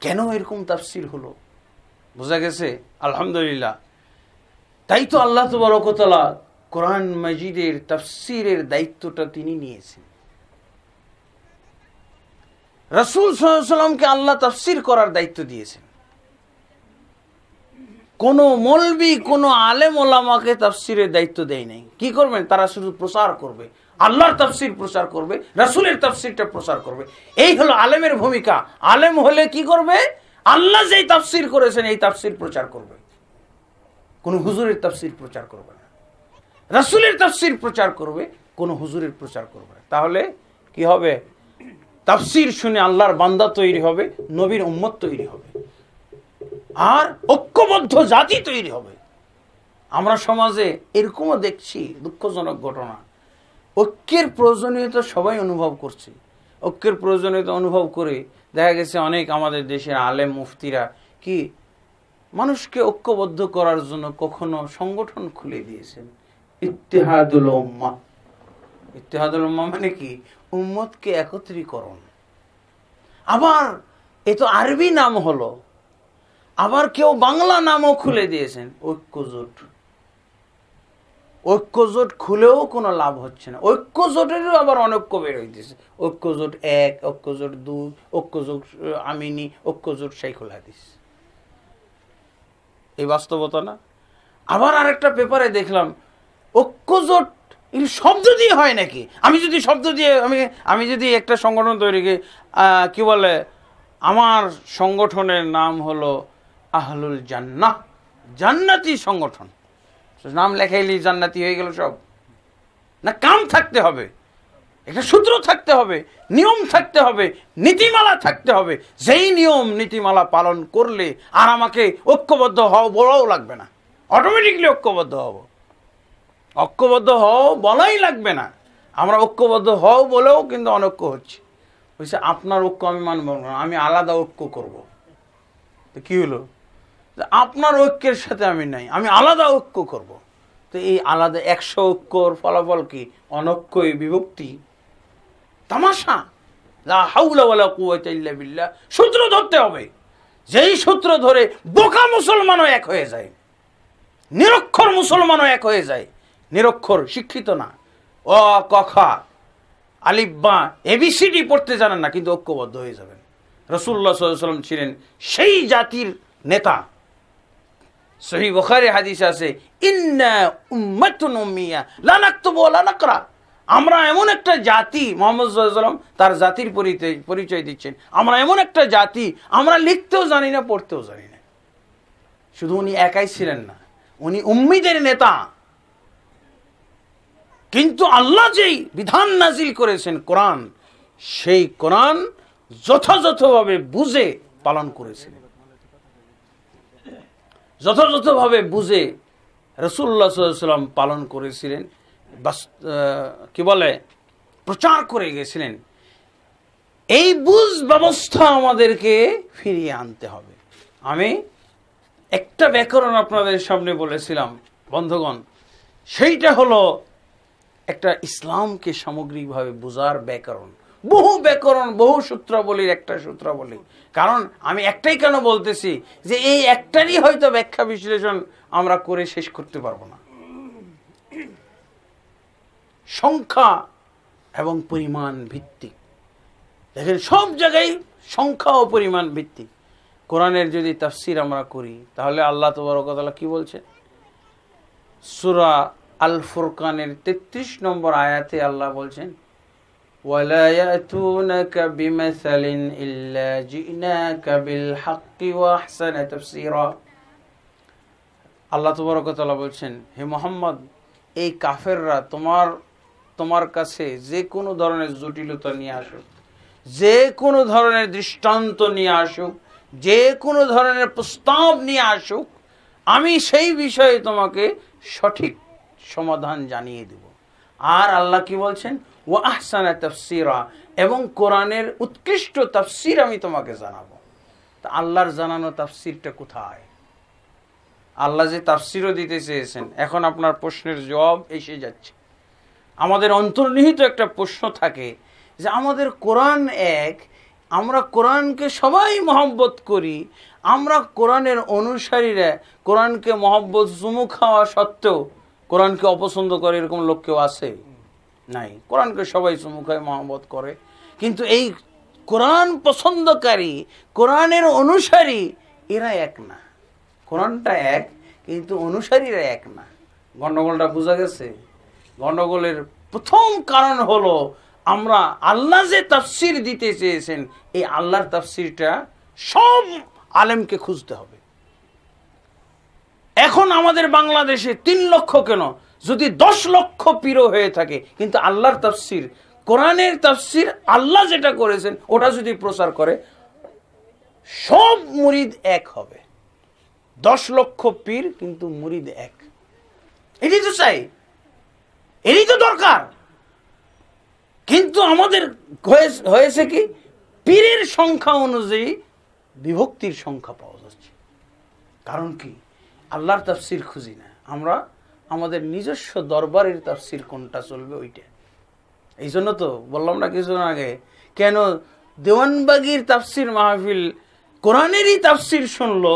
কেন এরকম তাফসির হলো? বোঝা গেছে? আলহামদুলিল্লাহ। তাই তো আল্লাহ তাবারক ওয়া তাআলা কোরআন মাজিদের তাফসিরের দায়িত্বটা তিনি নিয়েছেন। রাসূল সাল্লাল্লাহু আলাইহি ওয়াসাল্লামকে আল্লাহ তাফসির করার দায়িত্ব দিয়েছেন। কোন মৌলবি, কোন আলেম ওলামাকে তাফসিরের দায়িত্ব দেয় নাই। কি করবেন? তারা শুধু প্রচার করবে, আল্লাহর তাফসির প্রচার করবে, রাসূলের তাফসিরটা প্রচার করবে। এই হলো আলেমের ভূমিকা। আলেম হলে কি করবে? আল্লাহ যেই তাফসির করেছেন এই তাফসির প্রচার করবে, কোন হুজুরের তাফসির প্রচার করবে না। রাসূলের তাফসির প্রচার করবে, কোন হুজুরের প্রচার করবে না। তাহলে কি হবে? তাফসির শুনে আল্লাহর বান্দা তৈরি হবে, নবীর উম্মত তৈরি হবে। আর ঐক্যবদ্ধ জাতি তৈরি হবে। আমরা সমাজে এরকমও দেখছি দুঃখজনক ঘটনা, ঐক্যের প্রয়োজনীয়তা সবাই অনুভব করছে। ঐক্যের প্রয়োজনীয়তা অনুভব করে দেখা গেছে অনেক আমাদের দেশের আলেম মুফতিরা কি মানুষকে ঐক্যবদ্ধ করার জন্য কখনো সংগঠন খুলে দিয়েছেন, ইত্তেহাদুল উম্মাহ। ইত্তেহাদুল উম্মাহ মানে কি? উম্মতকে একত্রীকরণ। আবার এ তো আরবি নাম হলো, আবার কেউ বাংলা নামও খুলে দিয়েছেন ঐক্যজোট। ঐক্যজোট খুলেও কোনো লাভ হচ্ছে না, ঐক্যজোটেরও আবার অনৈক্য বের হইতেছে। ঐক্যজোট 1, ঐক্যজোট 2, ঐক্যজোট আমিনি, ঐক্যজোট শাইখুল হাদিস। এই বাস্তবতা না? আবার আরেকটা পেপারে দেখলাম ঐক্যজোট শব্দ দিয়ে হয় নাকি? আমি যদি শব্দ দিয়ে আমি যদি একটা সংগঠন তৈরি করি, কি বলে, আমার সংগঠনের নাম হলো আহলুল জান্নাহ, জান্নাতি সংগঠন, নাম লেখাইলি জান্নাতি হয়ে গেল সব? না, কাম থাকতে হবে, একটা সূত্র থাকতে হবে, নিয়ম থাকতে হবে, নীতিমালা থাকতে হবে। যেই নিয়ম নীতিমালা পালন করলে আর আমাকে ঐক্যবদ্ধ হওয়া বলাও লাগবে না, অটোমেটিকলি ঐক্যবদ্ধ হব। ঐক্যবদ্ধ হও বলাই লাগবে না, আমরা ঐক্যবদ্ধ হও বলেও কিন্তু অনৈক্য হচ্ছে। বলছে আপনার ঐক্য আমি মানব না, আমি আলাদা ঐক্য করব। তো কি হলো? আপনার ঐক্যের সাথে আমি নাই, আমি আলাদা ঐক্য করব। তো এই আলাদা 100 ঐক্যর ফলাফল কি? অনৈক্যই বিভক্তি, তামাশা। লা হাওলা ওয়ালা কুওয়াতা ইল্লা বিল্লাহ। সূত্র ধরতে হবে, যেই সূত্র ধরে বোকা মুসলমানও এক হয়ে যায়, নিরক্ষর মুসলমানও এক হয়ে যায়। নিরক্ষর শিক্ষিত না, অ ক খ আলিফ বা এবিসিডি পড়তে জানেন না, কিন্তু ঐক্যবদ্ধ হয়ে যাবেন। রাসূলুল্লাহ সাল্লাল্লাহু আলাইহি ওয়াসাল্লাম ছিলেন সেই জাতির নেতা। সহিহ বুখারী হাদিস আছে, ইন্না উম্মাতুন উম্মিয়া লা নাকতুবু ওয়া লা নাকরা। আমরা এমন একটা জাতি, মুহাম্মদ সাল্লাল্লাহু আলাইহি ওয়াসাল্লাম তার জাতির পরিচয় দিচ্ছেন, আমরা এমন একটা জাতি, আমরা লিখতেও জানি না, পড়তেও জানি না। শুধু উনি একাই ছিলেন না, উনি উম্মীদের নেতা। কিন্তু আল্লাহ যেই বিধান নাজিল করেছেন কোরআন, সেই কোরআন যথাযথভাবে বুঝে পালন করেছিলেন, যথাযথভাবে বুঝে রাসূলুল্লাহ সাল্লাল্লাহু আলাইহি ওয়াসাল্লাম পালন করেছিলেন, কি বলে, প্রচার করে গেছিলেন। এই বুঝ ব্যবস্থা আমাদেরকে ফিরিয়ে আনতে হবে। আমি একটা ব্যাকরণ আপনাদের সামনে বলেছিলাম বন্ধুগণ, সেইটা হলো একটা ইসলামকে সামগ্রিকভাবে বোঝার ব্যাকরণ। বহু ব্যাকরণ, বহু সূত্রাবলীর একটা সূত্রাবলী। কারণ আমি একটাই কেন বলতেছি, যে এই একটারই হয়তো ব্যাখ্যা বিশ্লেষণ আমরা করে শেষ করতে পারবো না। সংখ্যা এবং পরিমাণ ভিত্তিক। দেখেন সব জায়গায় সংখ্যা ও পরিমাণ ভিত্তিক। কোরআনের যদি তাফসীর আমরা করি, তাহলে আল্লাহ তাবারক ওয়া তাআলা কি বলছেন? সূরা আল ফুরকানের 33 নম্বর আয়াতে আল্লাহ বলছেন, ওয়ালা ইয়াতুনাকা বিমাসালিন ইল্লা জিনাকা বিল হাক্কি ওয়া আহসানা তাফসীরা। আল্লাহ তাবারক ওয়া তাআলা বলছেন, হে মুহাম্মদ, এই কাফেররা তোমার কাছে যে কোনো ধরনের জটিলতা নিয়ে আসুক, যে কোনো ধরনের দৃষ্টান্ত নিয়ে আসুক, যে কোনো ধরনের প্রস্তাব নিয়ে আসুক, আমি সেই বিষয়ে তোমাকে সঠিক সমাধান জানিয়ে দেব। আর আল্লাহ কি বলছেন? ওয়া আহসানা তাফসীরা, এবং কোরআনের উৎকৃষ্ট তাফসীর আমি তোমাকে জানাবো। তা আল্লাহর জানানো তাফসীরটা কোথায়? আল্লাহ যে তাফসীরও দিতে চেয়েছেন, এখন আপনার প্রশ্নের জবাব এসে যাচ্ছে। আমাদের অন্তর্নিহিত একটা প্রশ্ন থাকে যে আমাদের কোরআন এক, আমরা কোরআনকে সবাই মহব্বত করি, আমরা কোরআনের অনুসারীরা কোরআনকে মহব্বত চুমু খাওয়া সত্ত্বেও কোরআনকে অপছন্দ করে, এরকম লোক কেউ আছে? নাই। কোরআনকে সবাই চুমু খায়, মহব্বত করে। কিন্তু এই কোরআন পছন্দকারী, কোরআনের অনুসারী, এরা এক না। কোরআনটা এক, কিন্তু অনুসারীরা এক না। গন্ডগোলটা বোঝা গেছে? গন্ডগোলের প্রথম কারণ হলো আমরা আল্লাহ যে তাফসীর দিতে চেয়েছেন, এই আল্লাহর তাফসীরটা সব আলেমকে খুঁজতে হবে। এখন আমাদের বাংলাদেশে 3 লক্ষ কেন, যদি 10 লক্ষ পীর হয়ে থাকে, কিন্তু আল্লাহর তাফসীর, কোরআনের তাফসীর আল্লাহ যেটা করেছেন ওটা যদি প্রচার করে, সব মুরিদ এক হবে, 10 লক্ষ পীর কিন্তু মুরিদ এক। এটাই তো চাই, এটাই তো দরকার। কিন্তু আমাদের হয়েছে কি, পীরের সংখ্যা অনুযায়ী বিভক্তির সংখ্যা পাওয়া যাচ্ছে। কারণ কি, আল্লাহর তাফসির খুঁজি না আমরা, আমাদের নিজস্ব দরবারের তাফসির কোনটা চলবে ওইটা। এই জন্য তো বললাম না কিছুদিন আগে, কেন দেওয়ানবাগির তাফসির মাহফিল কোরআনেরই তাফসির শুনলো,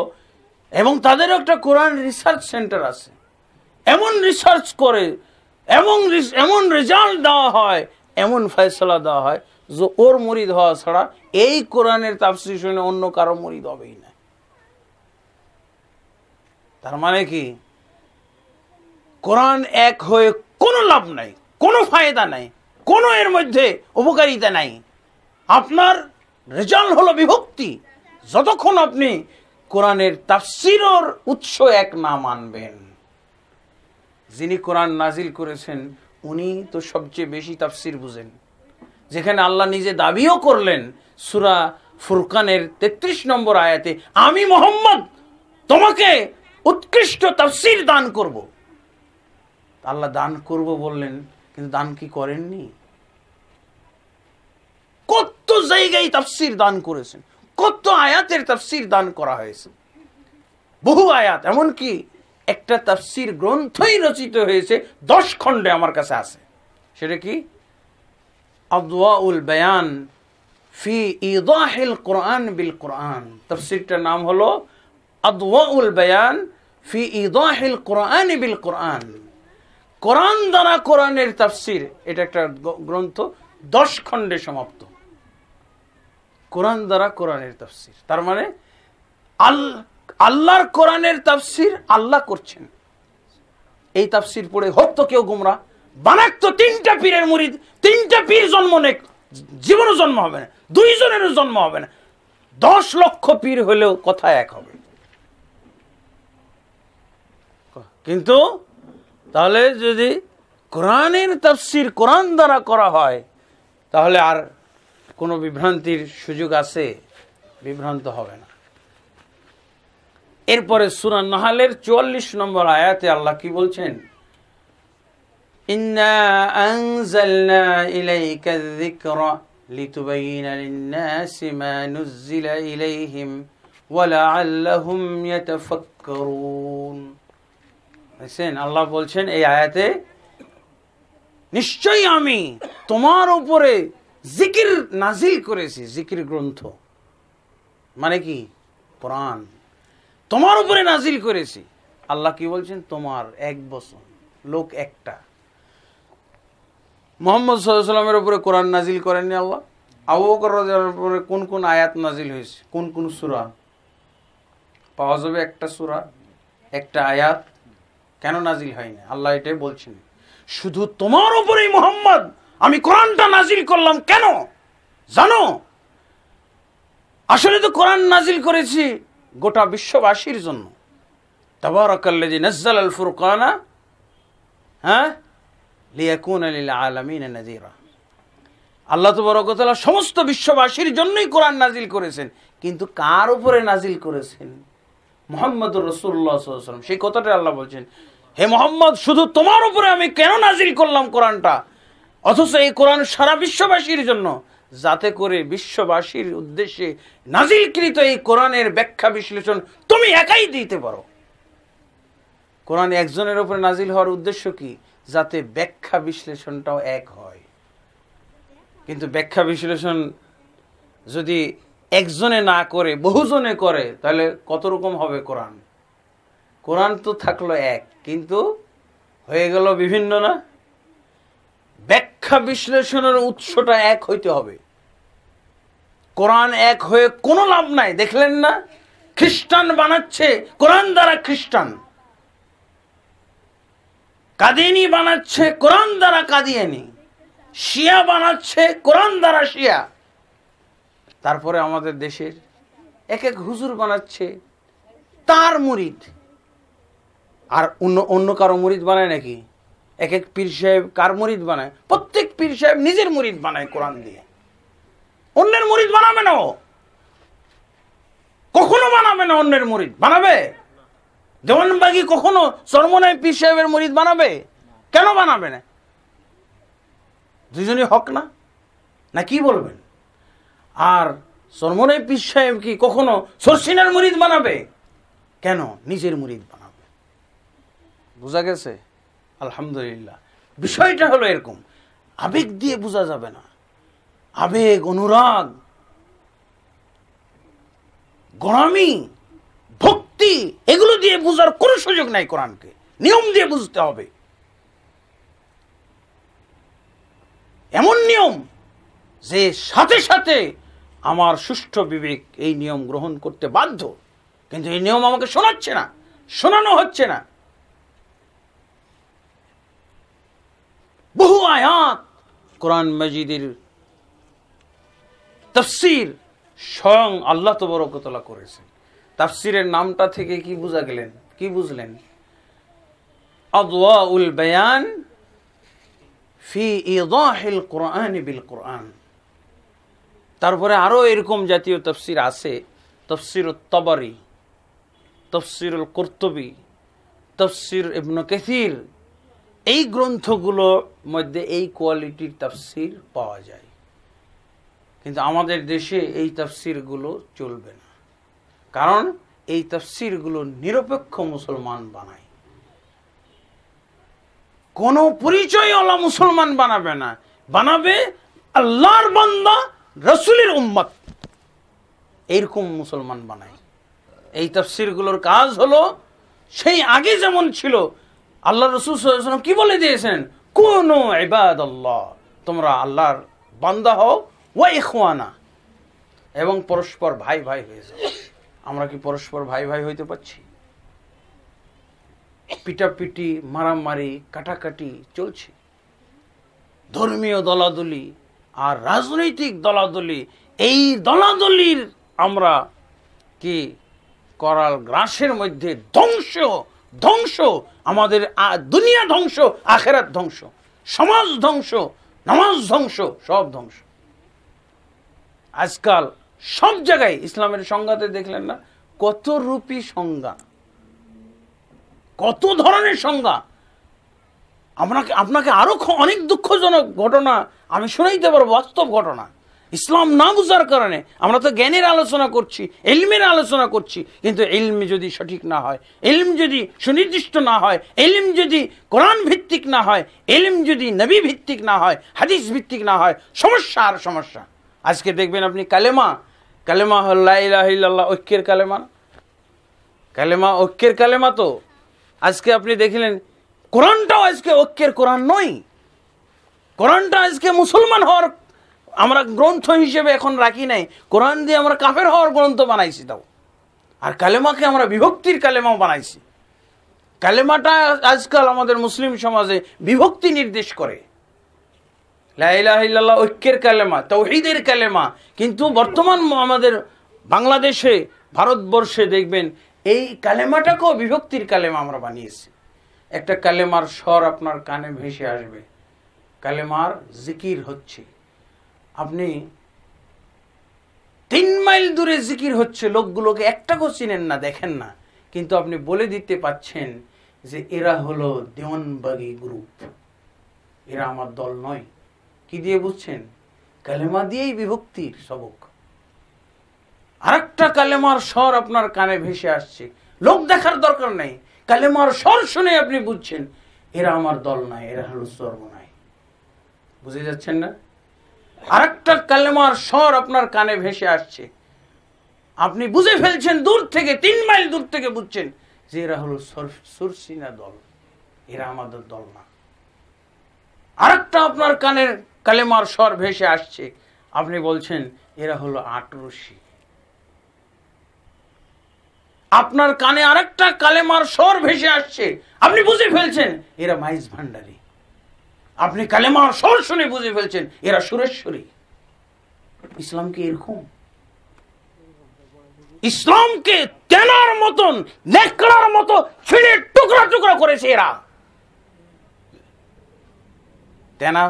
এবং তাদেরও একটা কোরআন রিসার্চ সেন্টার আছে, এমন রিসার্চ করে, এমন রেজাল্ট দেওয়া হয়, এমন ফয়সালা দেওয়া হয় যে ওর মুরিদ হওয়া ছাড়া এই কোরআনের তাফসির শুনে অন্য কারো মুরিদ হবেই না। তার মানে কি, কোরআন এক হয়ে কোনো লাভ নাই, কোনো ফায়দা নাই, কোনো এর মধ্যে উপকারিতা নাই। আপনার রেজাল্ট হলো বিভক্তি, যতক্ষণ আপনি কোরআনের তাফসিরের উৎস এক না মানবেন। যিনি কোরআন নাজিল করেছেন উনি তো সবচেয়ে বেশি তাফসির বুঝেন। যেখানে আল্লাহ নিজে দাবিও করলেন সূরা ফুরকানের 33 নম্বর আয়াতে, আমি মুহাম্মদ তোমাকে উৎকৃষ্ট তাফসির দান করব। আল্লাহ দান করব বললেন, কিন্তু দান কি করেননি? কত জায়গায় তাফসির দান করেছেন, কত আয়াতের তাফসির দান করা হয়েছে, বহু আয়াত। এমনকি একটা তাফসির গ্রন্থই রচিত হয়েছে 10 খণ্ডে, আমার কাছে আছে। সেটা কি? আদওয়াউল বায়ান ফি ইদাহিল কোরআন বিল কোরআন। তাফসিরটার নাম হলো আদওয়াউল বায়ান ফি ইদাহিল কোরআন বিল কোরআন। কোরআন দ্বারা কোরআনের তাফসির, এটা একটা গ্রন্থ, 10 খণ্ডে সমাপ্ত। কোরআন দ্বারা কোরআনের তাফসির, তার মানে আল্লাহর কোরআনের তাফসির আল্লাহ করছেন। এই তাফসির পড়ে হোক তো কেউ গুমরা, বানাক তো 3টা পীরের মুরিদ, 3টা পীর জন্ম নেক, জীবনও জন্ম হবে না, 2 জনেরও জন্ম হবে না, 10 লক্ষ পীর হলেও কথা এক হবে। কিন্তু তাহলে যদি কোরআনের তাফসির কোরআন দ্বারা করা হয়, তাহলে আর কোনো বিভ্রান্তির সুযোগ আছে? বিভ্রান্ত হবে না। এরপরে সূরা নাহলের 44 নম্বর আয়াতে আল্লাহ কি বলছেন? ইন্না আনজালনা ইলাইকা যিকরা লিতুবাইয়িনা লিন-নাসি মা নুযিলা ইলাইহিম ওয়া লাআল্লাহুম ইয়াতাফাক্কারুন। দেখেন, আল্লাহ বলছেন এই আয়াতে, নিশ্চয়ই আমি তোমার উপরে জিকির নাজিল করেছি। জিকির গ্রন্থ মানে কি? কোরআন তোমার উপরে নাজিল করেছি। আল্লাহ কি বলছেন? তোমার, এক বছর, লোক একটা। মুহাম্মদ সাল্লাল্লাহু আলাইহি ওয়াসাল্লামের উপরে কোরআন নাজিল করেননি আল্লাহ? আবু বকর রাদিয়াল্লাহু আনহুর উপরে কোন কোন আয়াত নাজিল হয়েছে, কোন কোন সূরা পাওয়া যাবে? একটা সূরা, একটা আয়াত। কেন নাজিল হয়নি? আল্লাহ এটাই বলছেন, শুধু তোমার উপরেই মুহাম্মদ আমি কোরআনটা নাজিল করলাম। কেন জানো? আসলে তো কোরআন নাজিল করেছি গোটা বিশ্ববাসীর জন্য। তাবারাকাল্লাযী নাযালাল ফুরকানা লিয়াকুনা লিল আলামিন নাযীরা। আল্লাহ তাবারক ওয়া তাআলা সমস্ত বিশ্ববাসীর জন্যই কোরআন নাজিল করেছেন। কিন্তু কার উপরে নাজিল করেছেন? মুহাম্মদুর রাসূলুল্লাহ সাল্লাল্লাহু আলাইহি ওয়াসাল্লাম। সেই কথাটা আল্লাহ বলছেন, হে মুহাম্মদ, শুধু তোমার উপরে আমি কেন নাজিল করলাম কোরআনটা, অথচ এই কোরআন সারা বিশ্ববাসীর জন্য, যাতে করে বিশ্ববাসীর উদ্দেশ্যে নাজিলকৃত এই কোরআনের ব্যাখ্যা বিশ্লেষণ তুমি একাই দিতে পারো। কোরআন একজনের উপরে নাজিল হওয়ার উদ্দেশ্য কি? যাতে ব্যাখ্যা বিশ্লেষণটাও এক হয়। কিন্তু ব্যাখ্যা বিশ্লেষণ যদি একজনে না করে বহুজনে করে, তাহলে কত রকম হবে কোরআন? কোরআন তো থাকলো এক, কিন্তু হয়ে গেল বিভিন্ন না? ব্যাখ্যা বিশ্লেষণের উৎসটা এক হইতে হবে। কোরআন এক হয়ে কোনো লাভ নাই। দেখলেন না, খ্রিস্টান বানাচ্ছে কোরআন দ্বারা খ্রিস্টান, কাদিয়ানী বানাচ্ছে কোরআন দ্বারা কাদিয়ানী, শিয়া বানাচ্ছে কোরআন দ্বারা শিয়া। তারপরে আমাদের দেশের এক এক হুজুর বানাচ্ছে তার মুরিদ, আর অন্য কারো মুরিদ বানায় নাকি? এক এক পীর সাহেব কার মুরিদ বানায়? প্রত্যেক পীর সাহেব নিজের মুরিদ বানায় কোরআন দিয়ে। অন্যের মুরিদ বানাবে না, কখনো বানাবে না। অন্যের মুরিদ বানাবে? দেওয়ানবাগি কখনো চরমনাই পীর সাহেবের মুরিদ বানাবে? কেন বানাবে না? দুজনই হক না, না কি বলবেন? আর চরমনাই পীর সাহেব কি কখনো সরসিনার মুরিদ বানাবে? কেন? নিজের মুরিদ বানাবে। বোঝা গেছে? আলহামদুলিল্লাহ। বিষয়টা হলো এরকম, আবেগ দিয়ে বোঝা যাবে না। আবেগ, অনুরাগ, গোলামি, ভক্তি, এগুলো দিয়ে বোঝার কোনো সুযোগ নাই। কোরআনকে নিয়ম দিয়ে বুঝতে হবে। এমন নিয়ম যে সাথে সাথে আমার সুষ্ঠু বিবেক এই নিয়ম গ্রহণ করতে বাধ্য, কিন্তু এই নিয়ম আমাকে শোনাচ্ছে না, শোনানো হচ্ছে না। বহু আয়াত কোরআন মাজিদের তাফসীর স্বয়ং আল্লাহ তাবারক ওয়া তাআলা করেছেন। তাফসীরের নামটা থেকে কি বুঝা গেলেন? কি বুঝলেন? আদওয়াউল বায়ান ফি ইদাহিল কোরআন বিল কোরআন। তারপরে আরো এরকম জাতীয় তাফসীর আছে, তাফসীরুত তাবারি, তাফসীরুল কুরতুবী, তাফসীর ইবনে কাসীর। এই গ্রন্থগুলোর মধ্যে এই কোয়ালিটির তাফসীর পাওয়া যায়, কিন্তু আমাদের দেশে এই তাফসীরগুলো চলবে না। কারণ এই তাফসীরগুলো নিরপেক্ষ মুসলমান বানায়, কোন পরিচয়ওয়ালা মুসলমান বানাবে না, বানাবে আল্লাহর বান্দা, রাসূলের উম্মত, এরকম মুসলমান বানায়। এই তাফসীরগুলোর কাজ হলো সেই আগে যেমন ছিল, আল্লাহ রাসূল সাল্লাল্লাহু আলাইহি ওয়াসাল্লাম কি বলে দিয়েছেন? কুনু ইবাদাল্লাহ, তোমরা আল্লাহর বান্দা হও, ওয়া ইখওয়ানা, এবং পরস্পর ভাই ভাই হয়ে যাও। আমরা কি পরস্পর ভাই ভাই হইতে পারছি? পিটাপিটি, মারামারি, কাটাকাটি চলছে। ধর্মীয় দলাদলি আর রাজনৈতিক দলাদলি, এই দলাদলির আমরা কি করাল গ্রাসের মধ্যে ধ্বংস, ধ্বংস, আমাদের দুনিয়া ধ্বংস, আখিরাত ধ্বংস, সমাজ ধ্বংস, নামাজ ধ্বংস, সব ধ্বংস। আজকাল সব জায়গায় ইসলামের সংজ্ঞাতে দেখলেন না কত রূপী সংজ্ঞা, কত ধরনের সংজ্ঞা। আপনাকে আরো অনেক দুঃখজনক ঘটনা আমি শোনাইতে পারবো, বাস্তব ঘটনা। ইসলাম না বুঝার কারণে আমরা তো জ্ঞানের আলোচনা করছি, ইলমের আলোচনা করছি, কিন্তু ইলম যদি সঠিক না হয়, ইলম যদি সুনির্দিষ্ট না হয়, ইলম যদি কোরআন ভিত্তিক না হয়, ইলম যদি নবী ভিত্তিক না হয়, হাদিস ভিত্তিক না হয়, সমস্যা আর সমস্যা। আজকে দেখবেন আপনি কালেমা, কালেমা লা ইলাহা ইল্লাল্লাহ ঐক্যের কালেমা, কালেমা ঐক্যের কালেমা। তো আজকে আপনি দেখলেন কোরআনটাও আজকে ঐক্যের কোরআন নয়। কোরআনটা আজকে মুসলমান হওয়ার আমরা গ্রন্থ হিসেবে এখন রাখি নাই, কোরআন দিয়ে আমরা কাফের হওয়ার গ্রন্থ বানাইছি। তাও আর কালেমাকে আমরা বিভক্তির কালেমাও বানাইছি। কালেমাটা আজকাল আমাদের মুসলিম সমাজে বিভক্তি নির্দেশ করে। লা ইলাহা ইল্লাল্লাহ ঐক্যের কালেমা, তাওহীদের কালেমা, কিন্তু বর্তমান আমাদের বাংলাদেশে, ভারতবর্ষে দেখবেন এই কালেমাটাকেও বিভক্তির কালেমা আমরা বানিয়েছি। একটা কালেমার স্বর আপনার কানে ভেসে আসবে, কালেমার জিকির হচ্ছে, আপনি 3 মাইল দূরে জিকির হচ্ছে, লোকগুলোকে একটাকেও চিনেন না, দেখেন না, কিন্তু আপনি বলে দিতে পাচ্ছেন যে এরা হলো দেওয়ানবাগী গ্রুপ, এরা আমার দল নয়। কি দিয়ে বুঝছেন? কালেমা দিয়েই বিভক্তির সবক। আরেকটা কালেমার স্বর আপনার কানে ভেসে আসছে, লোক দেখার দরকার নেই, কালেমার স্বর শুনে আপনি বুঝছেন এরা আমার দল নয়, এরা হলো চরমনাই। বুঝে যাচ্ছেন না? আরেকটা কালেমার স্বর আপনার কানে ভেসে আসছে, আপনি বুঝে ফেলছেন দূর থেকে, 3 মাইল দূর থেকে বুঝছেন যে এরা হলো সুরসিনা দল, এরা আমাদের দল না। আরেকটা আপনার কানের কালেমার স্বর ভেসে আসছে, আপনি বলছেন এরা হলো আটরশি। আপনার কানে আরেকটা কালেমার স্বর ভেসে আসছে, আপনি বুঝে ফেলছেন এরা মাইজ ভান্ডারী। আপনি কালেমার স্বর শুনে বুঝে ফেলছেন এরা সুরেশ্বরী। ইসলাম কি এরকম? ইসলামকে তেনার মতন, নেকড়ার মতো ছিঁড়ে টুকরা টুকরা করেছে এরা। তেনা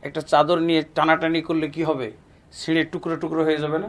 একটা চাদর নিয়ে টানাটানি করলে কি হবে? ছিঁড়ে টুকরো টুকরো হয়ে যাবে না?